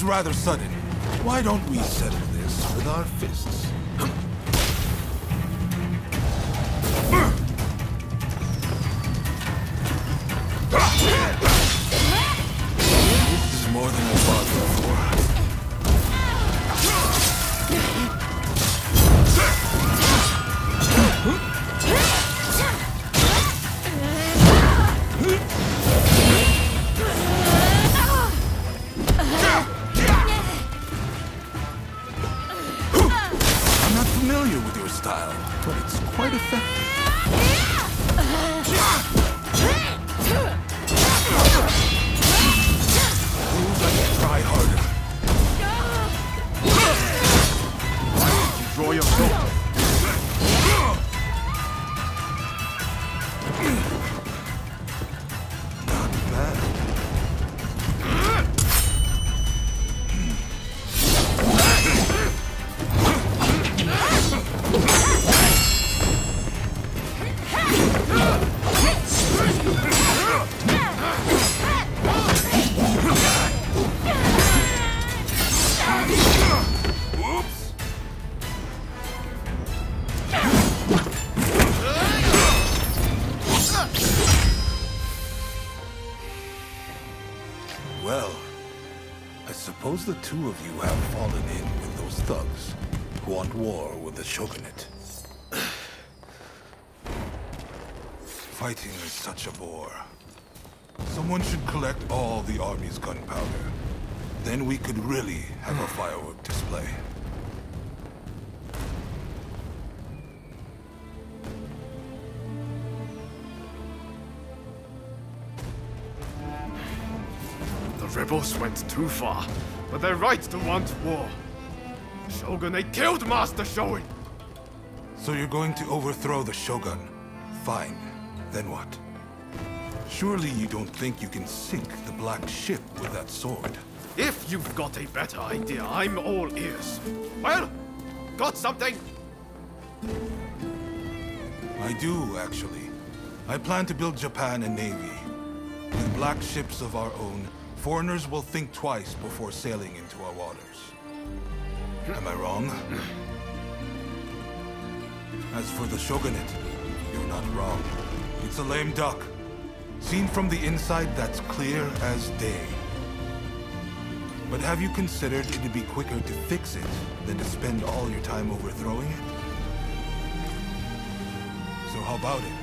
was rather sudden. Why don't we settle this with our fists? This is more than I bargained for. I'm not familiar with your style, but it's quite effective. Try harder. Why don't you draw your sword? Not bad. Well, I suppose the two of you have fallen in with those thugs who want war with the Shogunate. Fighting is such a bore. Someone should collect all the army's gunpowder. Then we could really have a firework display. The rebels went too far, but they're right to want war. The Shogunate killed Master Shoin! So you're going to overthrow the Shogun? Fine. Then what? Surely you don't think you can sink the Black Ship with that sword? If you've got a better idea, I'm all ears. Well, got something? I do, actually. I plan to build Japan a navy. With black ships of our own, foreigners will think twice before sailing into our waters. Am I wrong? As for the Shogunate, you're not wrong. It's a lame duck. Seen from the inside, that's clear as day. But have you considered it'd be quicker to fix it than to spend all your time overthrowing it? So how about it?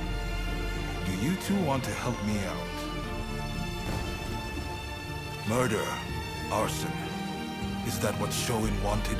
Do you two want to help me out? Murder, arson. Is that what Shoin wanted?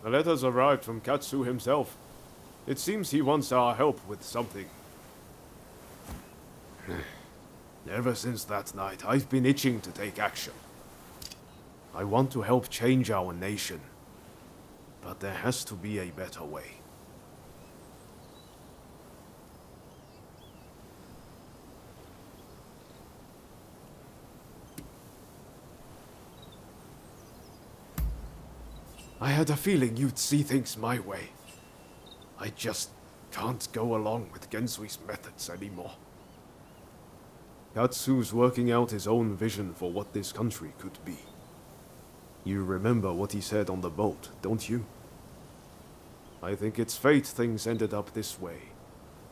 The letters arrived from Katsu himself. It seems he wants our help with something. Ever since that night, I've been itching to take action. I want to help change our nation. But there has to be a better way. I had a feeling you'd see things my way. I just can't go along with Gensui's methods anymore. Katsu's working out his own vision for what this country could be. You remember what he said on the boat, don't you? I think it's fate things ended up this way,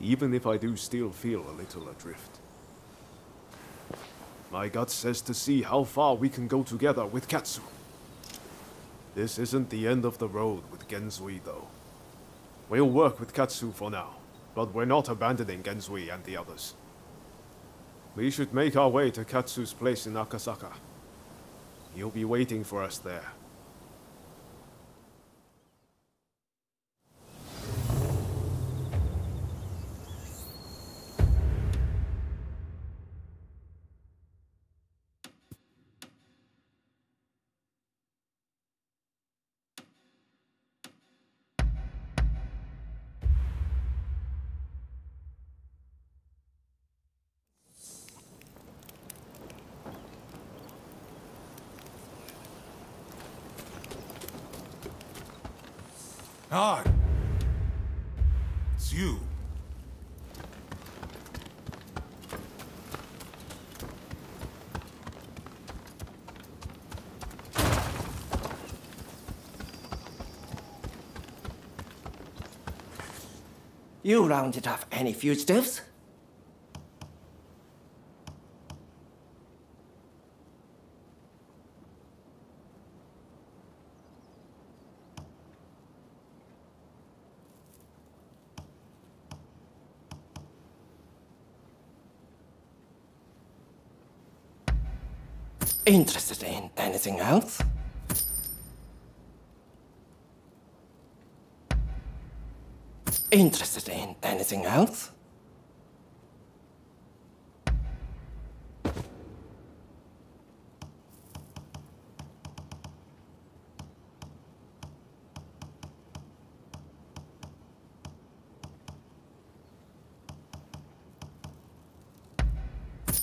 even if I do still feel a little adrift. My gut says to see how far we can go together with Katsu. This isn't the end of the road with Genzui, though. We'll work with Katsu for now, but we're not abandoning Genzui and the others. We should make our way to Katsu's place in Akasaka. He'll be waiting for us there. Ah, it's you. You rounded off any fugitives? Interested in anything else? Interested in anything else?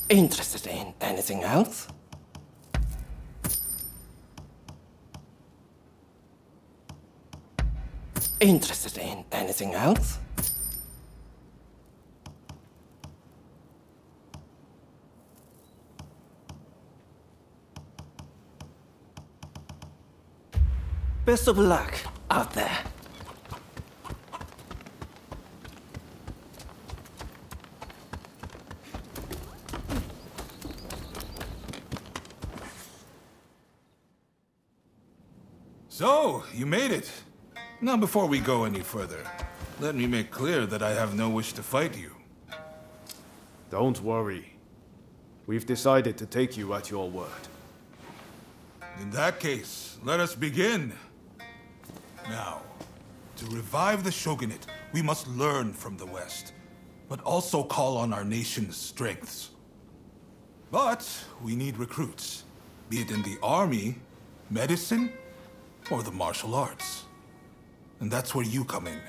Interested in anything else? Interested in anything else? Best of luck out there. So, you made it. Now, before we go any further, let me make clear that I have no wish to fight you. Don't worry. We've decided to take you at your word. In that case, let us begin. Now, to revive the shogunate, we must learn from the West, but also call on our nation's strengths. But we need recruits, be it in the army, medicine, or the martial arts. And that's where you come in.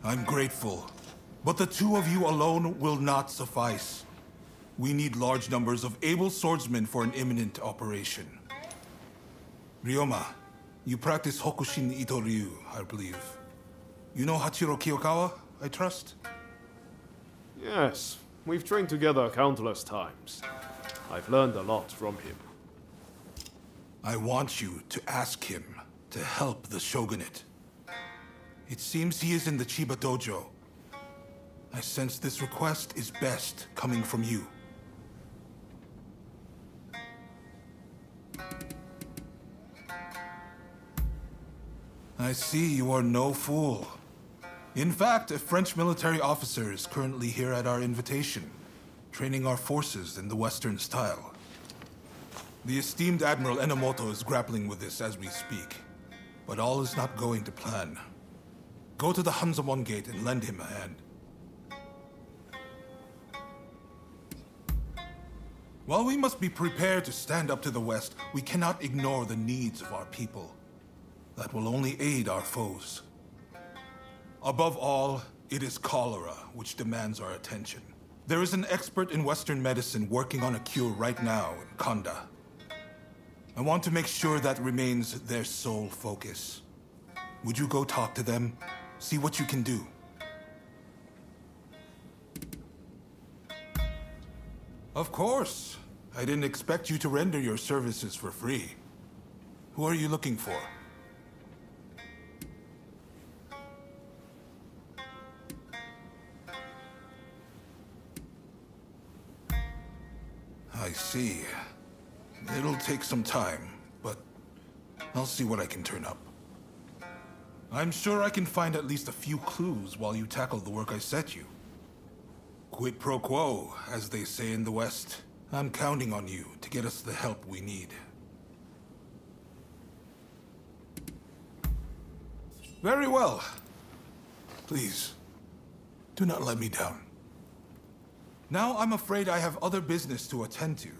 I'm grateful, but the two of you alone will not suffice. We need large numbers of able swordsmen for an imminent operation. Ryoma, you practice Hokushin Ito Ryu, I believe. You know Hachiro Kiyokawa, I trust? Yes. We've trained together countless times. I've learned a lot from him. I want you to ask him to help the shogunate. It seems he is in the Chiba Dojo. I sense this request is best coming from you. I see you are no fool. In fact, a French military officer is currently here at our invitation, training our forces in the Western style. The esteemed Admiral Enomoto is grappling with this as we speak, but all is not going to plan. Go to the Hanzomon Gate and lend him a hand. While we must be prepared to stand up to the West, we cannot ignore the needs of our people. That will only aid our foes. Above all, it is cholera which demands our attention. There is an expert in Western medicine working on a cure right now in Kanda. I want to make sure that remains their sole focus. Would you go talk to them? See what you can do. Of course. I didn't expect you to render your services for free. Who are you looking for? I see. It'll take some time, but I'll see what I can turn up. I'm sure I can find at least a few clues while you tackle the work I set you. Quid pro quo, as they say in the West. I'm counting on you to get us the help we need. Very well. Please, do not let me down. Now I'm afraid I have other business to attend to.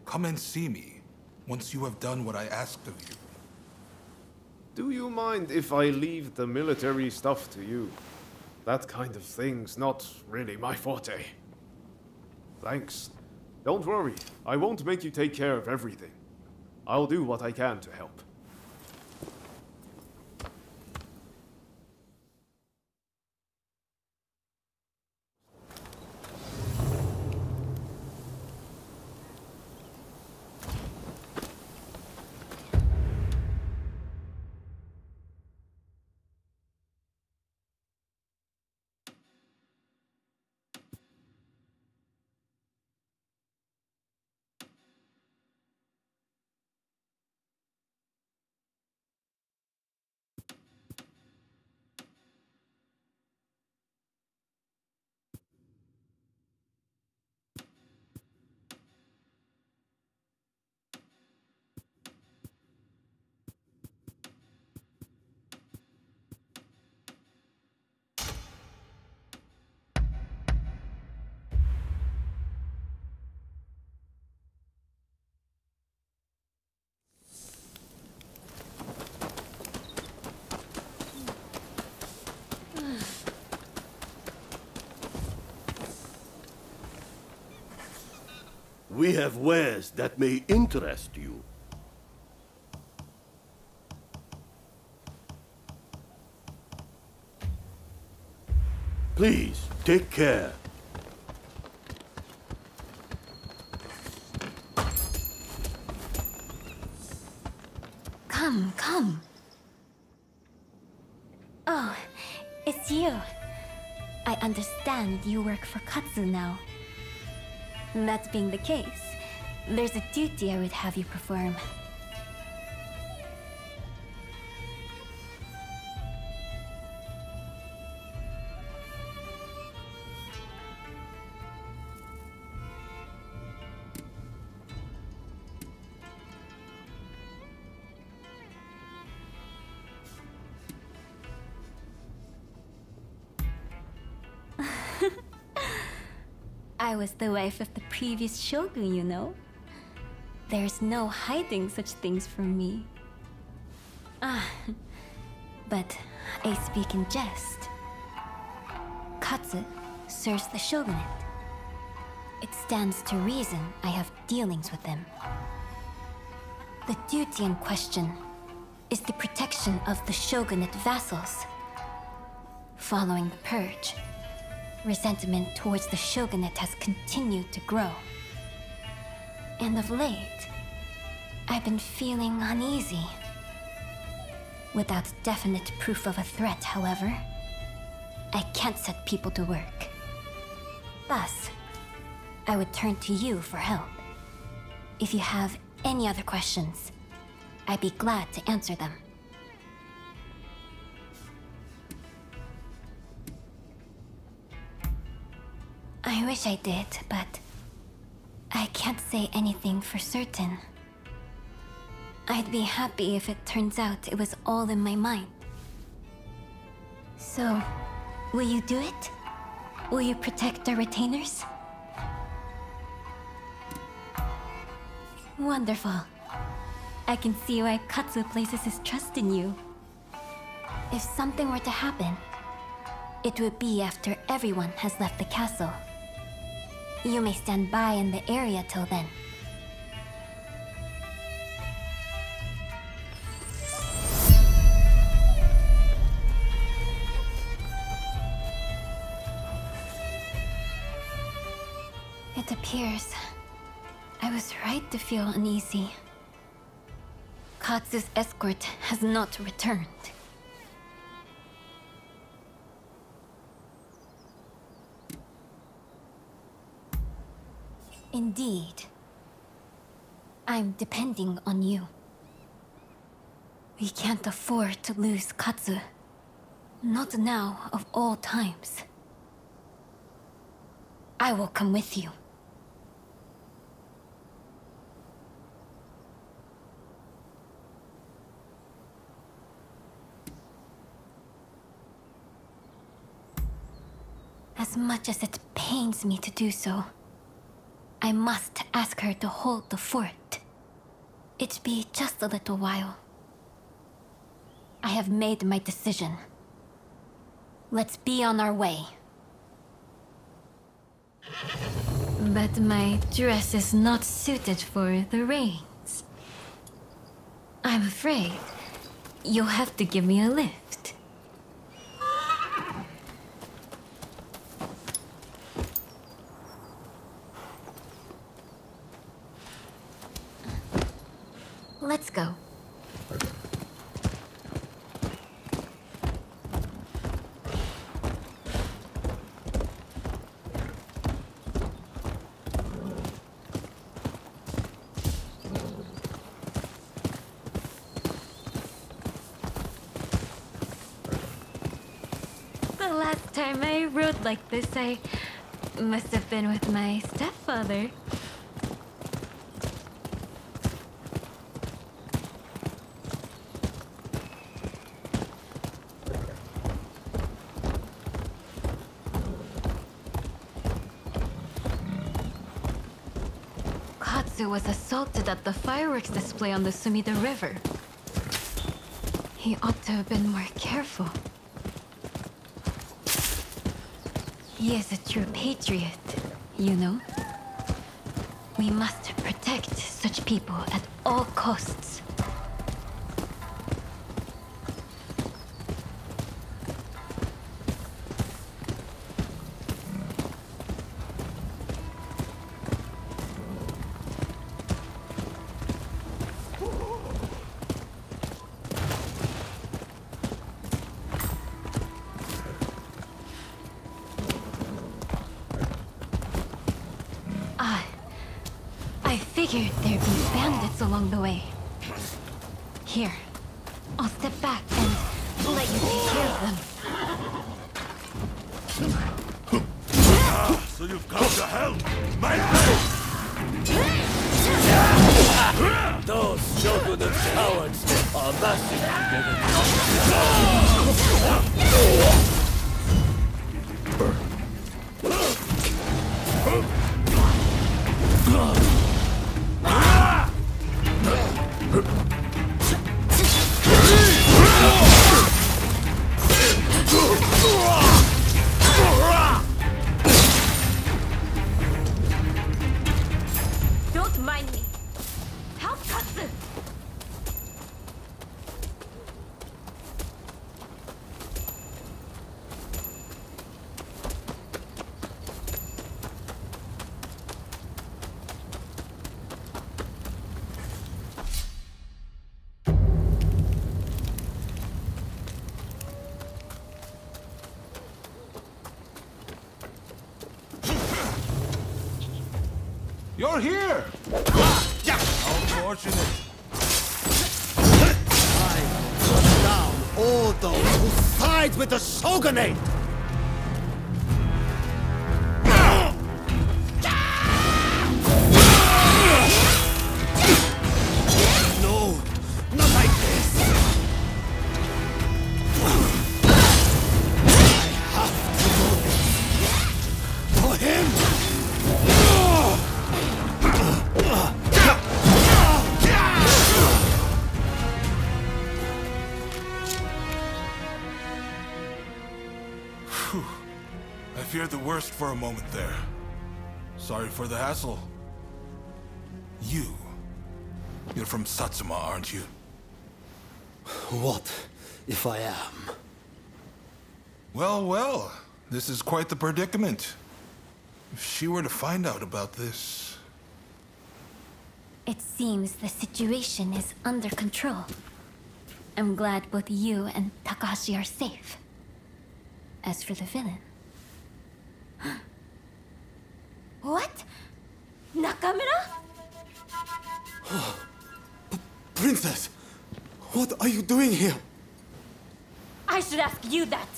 Come and see me once you have done what I asked of you. Do you mind if I leave the military stuff to you? That kind of thing's not really my forte. Thanks. Don't worry, I won't make you take care of everything. I'll do what I can to help. We have wares that may interest you. Please, take care. Come, come. Oh, it's you. I understand you work for Katsu now. That being the case, there's a duty I would have you perform. I was the wife of the previous shogun, you know. There's no hiding such things from me. But I speak in jest. Katsu serves the shogunate. It stands to reason I have dealings with them. The duty in question is the protection of the shogunate vassals. Following the purge, resentment towards the shogunate has continued to grow. And of late, I've been feeling uneasy. Without definite proof of a threat, however, I can't set people to work. Thus, I would turn to you for help. If you have any other questions, I'd be glad to answer them. I wish I did, but I can't say anything for certain. I'd be happy if it turns out it was all in my mind. So, will you do it? Will you protect our retainers? Wonderful. I can see why Katsu places his trust in you. If something were to happen, it would be after everyone has left the castle. You may stand by in the area till then. It appears I was right to feel uneasy. Katsu's escort has not returned. Indeed. I'm depending on you. We can't afford to lose Katsu. Not now, of all times. I will come with you. As much as it pains me to do so, I must ask her to hold the fort. It be just a little while. I have made my decision. Let's be on our way. But my dress is not suited for the rains. I'm afraid you'll have to give me a lift. Let's go. The last time I rode like this, I must have been with my stepfather. Katsu was assaulted at the fireworks display on the Sumida River. He ought to have been more careful. He is a true patriot, you know? We must protect such people at all costs. I figured there'd be bandits along the way. Here, I'll step back and let you take care of them. So you've come to help, my friend! Those shogunate cowards are Don't mind me. Help Katsu! You're here! How fortunate. I put down all those who side with the Shogunate! No, not like this! I have to do this! For him! I feared the worst for a moment there. Sorry for the hassle. You're from Satsuma, aren't you? What if I am? Well, well, this is quite the predicament. If she were to find out about this... It seems the situation is under control. I'm glad both you and Takahashi are safe. As for the villain... What? Nakamura? Princess! What are you doing here? I should ask you that!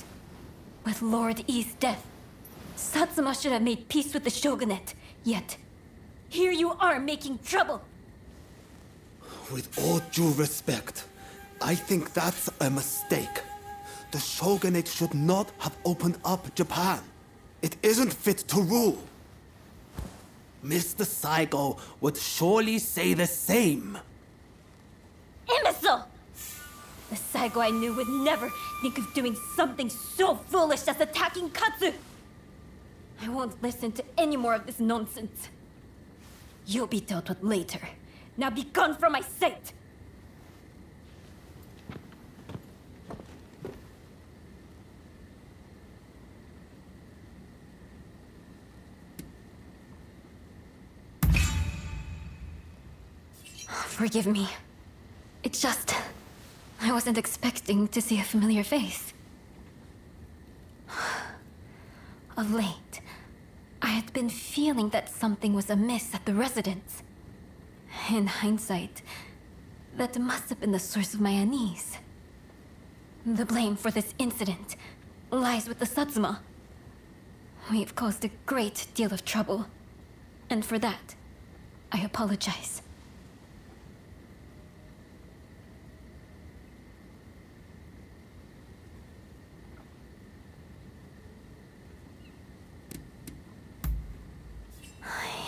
With Lord Yi's death, Satsuma should have made peace with the shogunate, yet here you are making trouble! With all due respect, I think that's a mistake. The shogunate should not have opened up Japan. It isn't fit to rule. Mr. Saigo would surely say the same. Imbecile! The Saigo I knew would never think of doing something so foolish as attacking Katsu! I won't listen to any more of this nonsense. You'll be dealt with later. Now be gone from my sight! Forgive me. It's just... I wasn't expecting to see a familiar face. Of late, I had been feeling that something was amiss at the residence. In hindsight, that must have been the source of my unease. The blame for this incident lies with the Satsuma. We've caused a great deal of trouble, and for that, I apologize.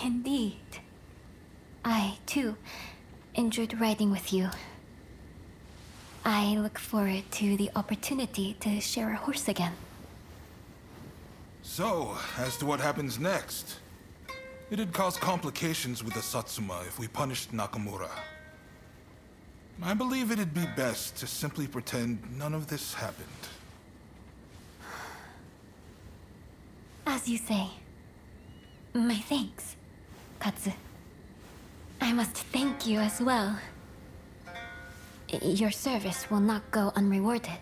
Indeed. I, too, enjoyed riding with you. I look forward to the opportunity to share a horse again. So, as to what happens next, it'd cause complications with the Satsuma if we punished Nakamura. I believe it'd be best to simply pretend none of this happened. As you say. My thanks, Katsu. I must thank you as well. Your service will not go unrewarded.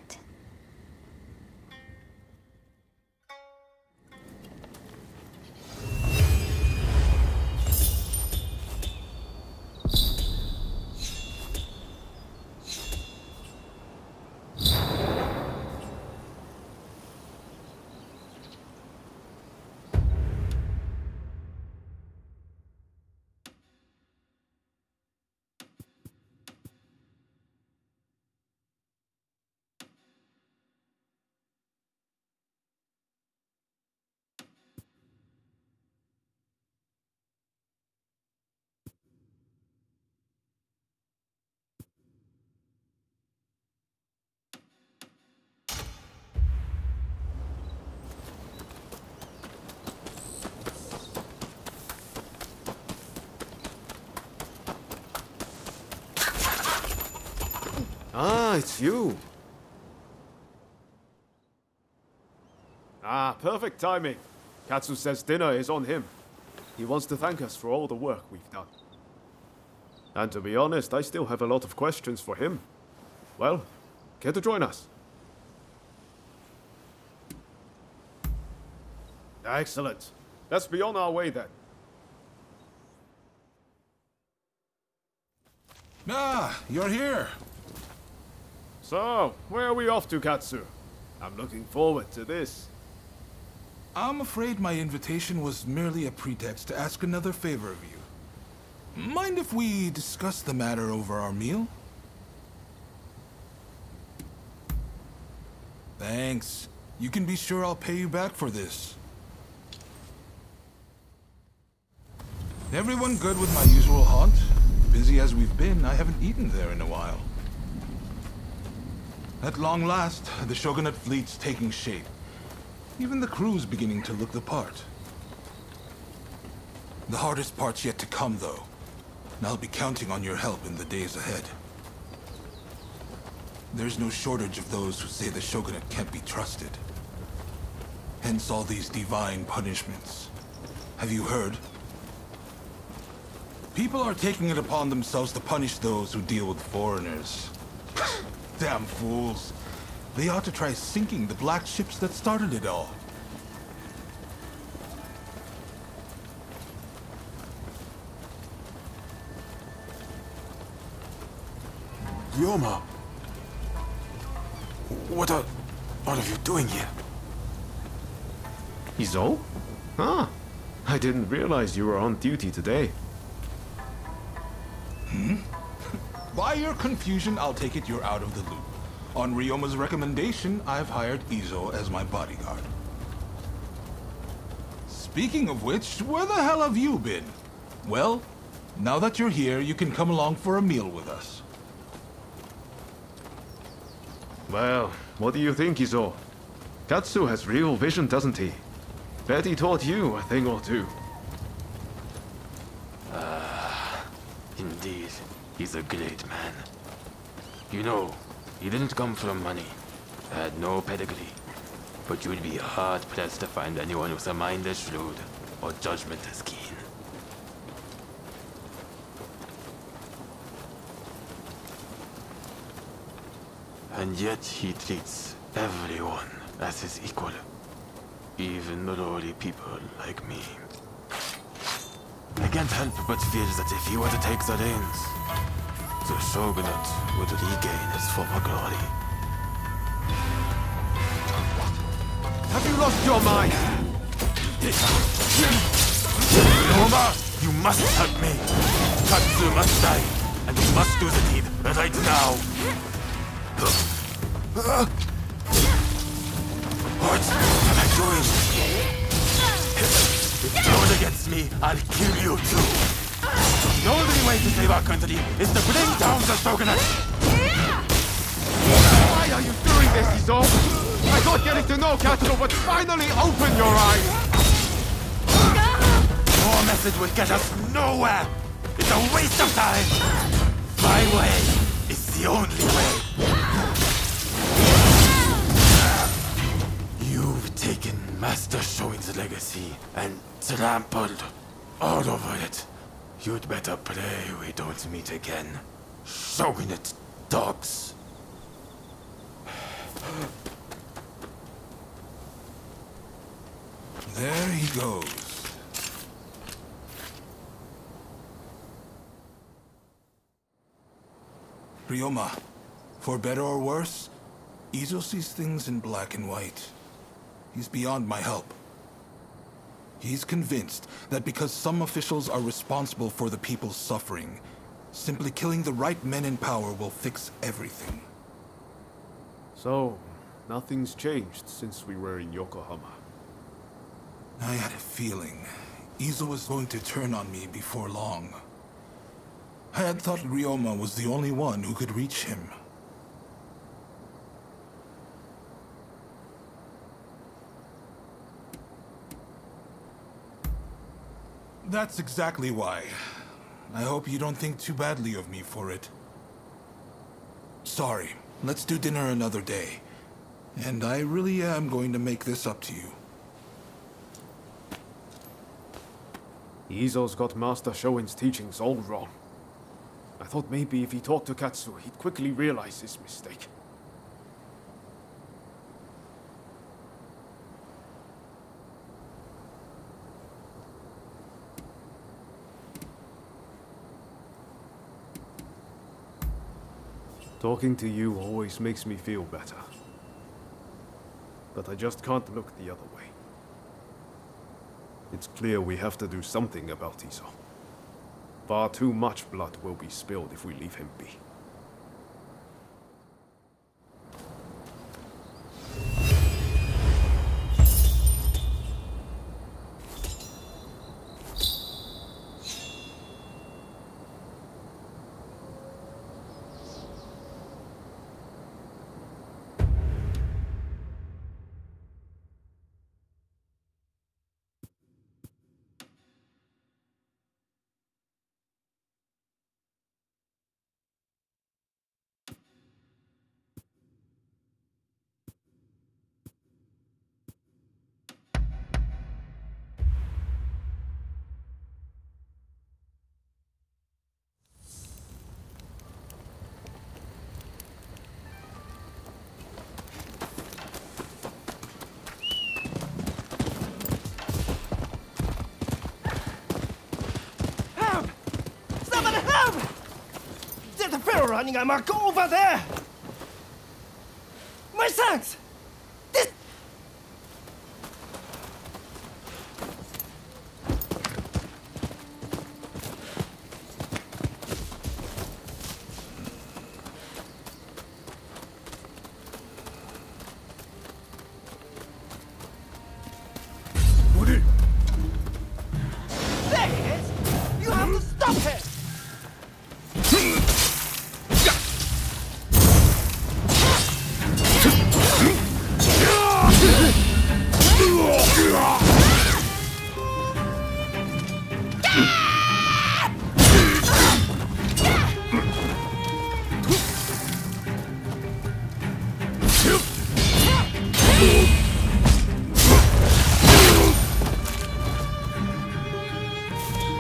Ah, it's you. Ah, perfect timing. Katsu says dinner is on him. He wants to thank us for all the work we've done. And to be honest, I still have a lot of questions for him. Well, care to join us? Excellent. Let's be on our way then. Ah, you're here. So, where are we off to, Katsu? I'm looking forward to this. I'm afraid my invitation was merely a pretext to ask another favor of you. Mind if we discuss the matter over our meal? Thanks. You can be sure I'll pay you back for this. Everyone good with my usual haunt? Busy as we've been, I haven't eaten there in a while. At long last, the Shogunate fleet's taking shape. Even the crew's beginning to look the part. The hardest part's yet to come, though. And I'll be counting on your help in the days ahead. There's no shortage of those who say the Shogunate can't be trusted. Hence all these divine punishments. Have you heard? People are taking it upon themselves to punish those who deal with foreigners. Damn fools. They ought to try sinking the black ships that started it all. Ryoma! What are all of you doing here? Izo? Ah, I didn't realize you were on duty today. By your confusion, I'll take it you're out of the loop. On Ryoma's recommendation, I've hired Izo as my bodyguard. Speaking of which, where the hell have you been? Well, now that you're here, you can come along for a meal with us. Well, what do you think, Izo? Katsu has real vision, doesn't he? Bet he taught you a thing or two. Indeed, he's a great man. You know, he didn't come from money, had no pedigree, but you'd be hard-pressed to find anyone with a mind as shrewd or judgment as keen. And yet he treats everyone as his equal, even lowly people like me. I can't help but feel that if he were to take the reins, the Shogunate would regain its former glory. Have you lost your mind? Ryoma, you must help me. Katsu must die, and we must do the deed right now. What am I doing? If you turn against me, I'll kill you too. The only way to save our country is to bring down the Shogunate. Why are you doing this, Izo? I thought getting to know Katsu would finally open your eyes. Your message will get us nowhere. It's a waste of time. My way is the only way. You've taken Master Shoin's legacy and trampled all over it. You'd better pray we don't meet again. Shogunate dogs. There he goes. Ryoma, for better or worse, Izo sees things in black and white. He's beyond my help. He's convinced that because some officials are responsible for the people's suffering, simply killing the right men in power will fix everything. So, nothing's changed since we were in Yokohama. I had a feeling Izo was going to turn on me before long. I had thought Ryoma was the only one who could reach him. That's exactly why. I hope you don't think too badly of me for it. Sorry, let's do dinner another day. And I really am going to make this up to you. Izo's got Master Shoin's teachings all wrong. I thought maybe if he talked to Katsu, he'd quickly realize his mistake. Talking to you always makes me feel better. But I just can't look the other way. It's clear we have to do something about Izo. Far too much blood will be spilled if we leave him be. There's a pharaoh running amok over there! My sons! This... There he is! You have to stop him!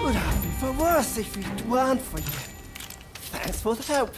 Would have been for worse if it weren't for you. Thanks for the help.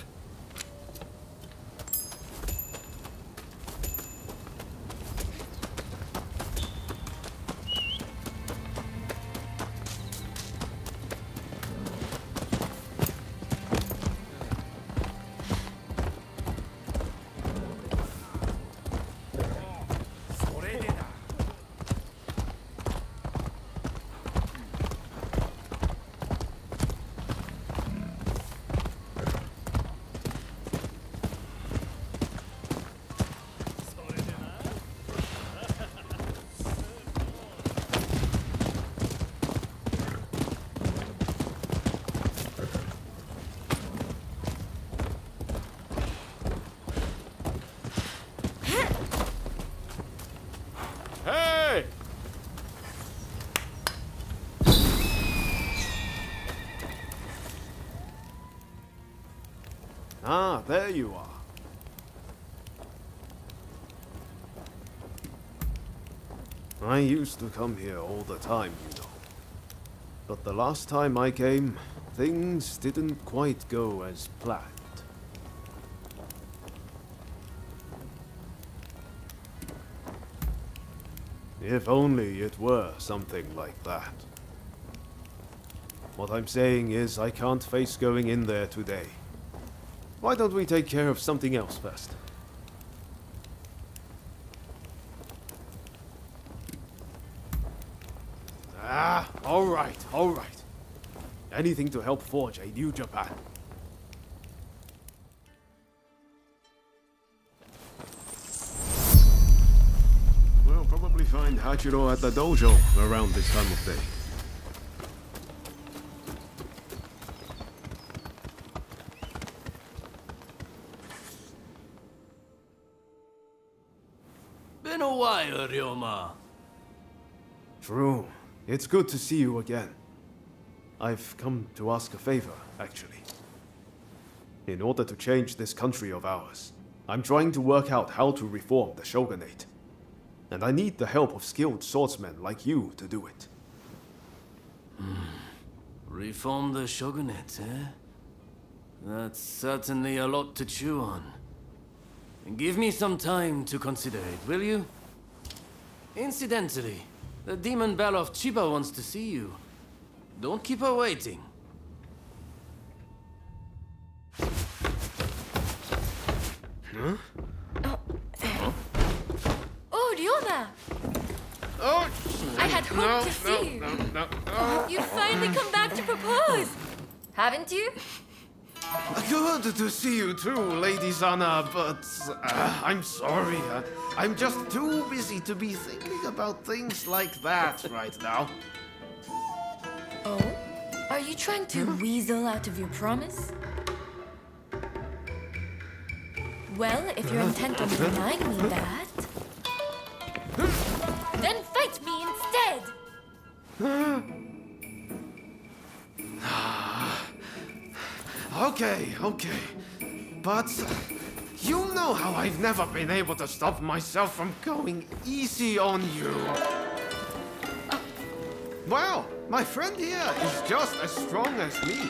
Hey! Ah, there you are. I used to come here all the time, you know. But the last time I came, things didn't quite go as planned. If only it were something like that. What I'm saying is I can't face going in there today. Why don't we take care of something else first? Ah, all right. Anything to help forge a new Japan. We'll probably find Hachiro at the dojo around this time of day. Been a while, Ryoma. True. It's good to see you again. I've come to ask a favor, actually. In order to change this country of ours, I'm trying to work out how to reform the shogunate. And I need the help of skilled swordsmen like you to do it. Reform the shogunate, eh? That's certainly a lot to chew on. Give me some time to consider it, will you? Incidentally, the demon belle of Chiba wants to see you. Don't keep her waiting. Huh? Oh, Ryoma! Oh! I had hoped to see you. No. You've finally come back to propose, haven't you? Good to see you too, Lady Sana, but I'm sorry. I'm just too busy to be thinking about things like that right now. Oh? Are you trying to weasel out of your promise? Well, if you're intent on denying me that, then fight me instead! Okay. But you know how I've never been able to stop myself from going easy on you. Well, my friend here is just as strong as me.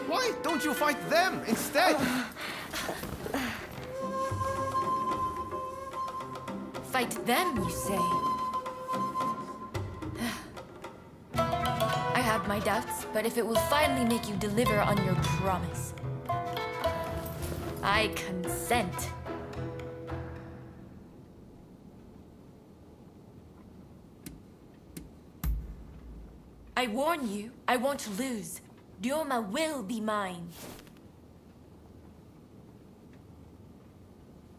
Why don't you fight them instead? Fight them, you say? I have my doubts, but if it will finally make you deliver on your promise, I consent. I warn you, I won't lose. Ryoma will be mine.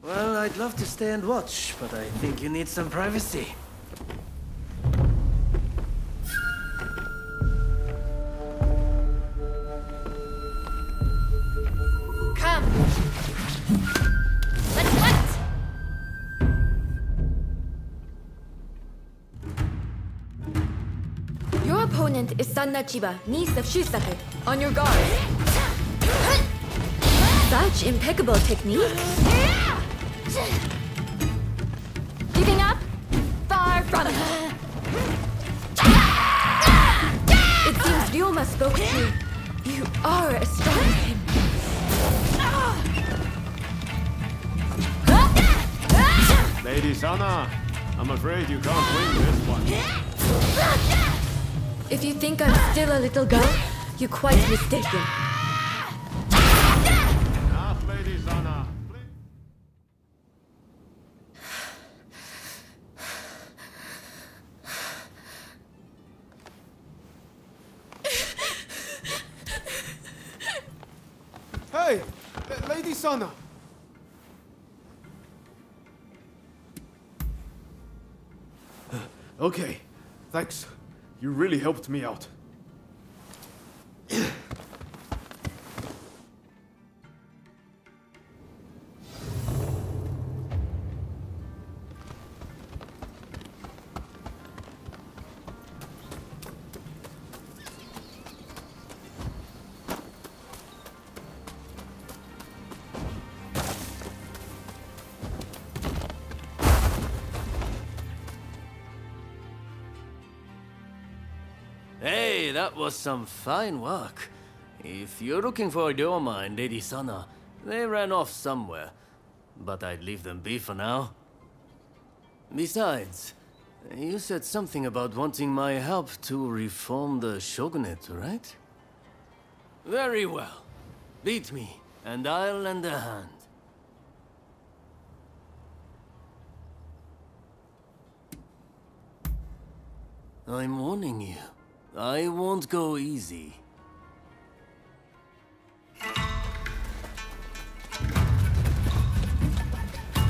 Well, I'd love to stay and watch, but I think you need some privacy. Come! Let's fight! Your opponent is San Nachiba, niece of Shusaku. On your guard. Such impeccable technique. Giving up? Far from it. It seems Ryoma spoke true. You are as strong as him. Lady Sana, I'm afraid you can't win this one. If you think I'm still a little girl, you're quite mistaken. Enough, Lady Sana. Hey! Lady Sana! Okay, thanks. You really helped me out. Hey, that was some fine work. If you're looking for Ryoma and Lady Sana, they ran off somewhere. But I'd leave them be for now. Besides, you said something about wanting my help to reform the shogunate, right? Very well. Beat me, and I'll lend a hand. I'm warning you. I won't go easy.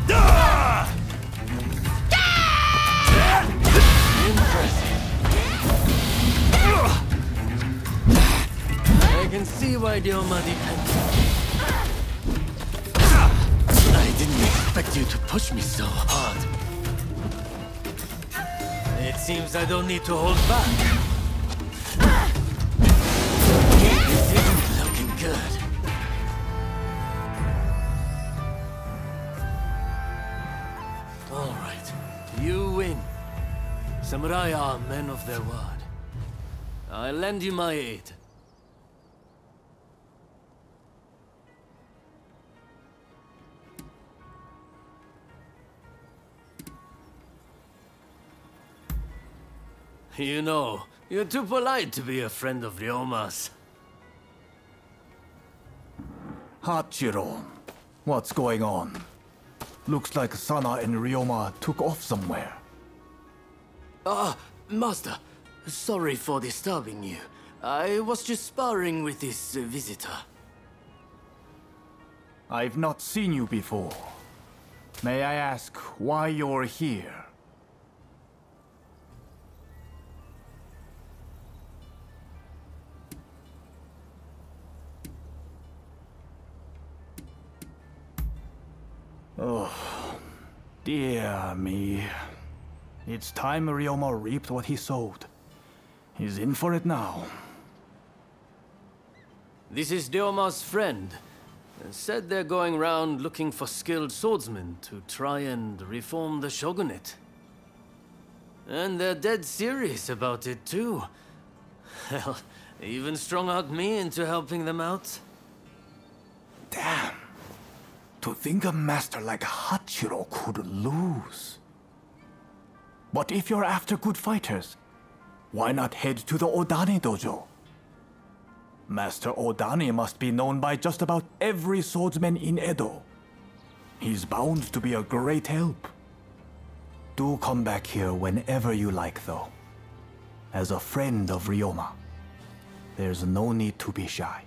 I can see why Ryoma depends. I didn't expect you to push me so hard. It seems I don't need to hold back. This isn't looking good. All right, you win. Samurai are men of their word. I'll lend you my aid. You know, you're too polite to be a friend of Ryoma's. Hachiro, what's going on? Looks like Sana and Ryoma took off somewhere. Master, sorry for disturbing you. I was just sparring with this visitor. I've not seen you before. May I ask why you're here? Oh, dear me. It's time Ryoma reaped what he sowed. He's in for it now. This is Ryoma's friend. Said they're going round looking for skilled swordsmen to try and reform the shogunate. And they're dead serious about it too. Hell, even strung-out me into helping them out. Damn. To think a master like Hachiro could lose. But if you're after good fighters, why not head to the Odani dojo? Master Odani must be known by just about every swordsman in Edo. He's bound to be a great help. Do come back here whenever you like, though. As a friend of Ryoma, there's no need to be shy.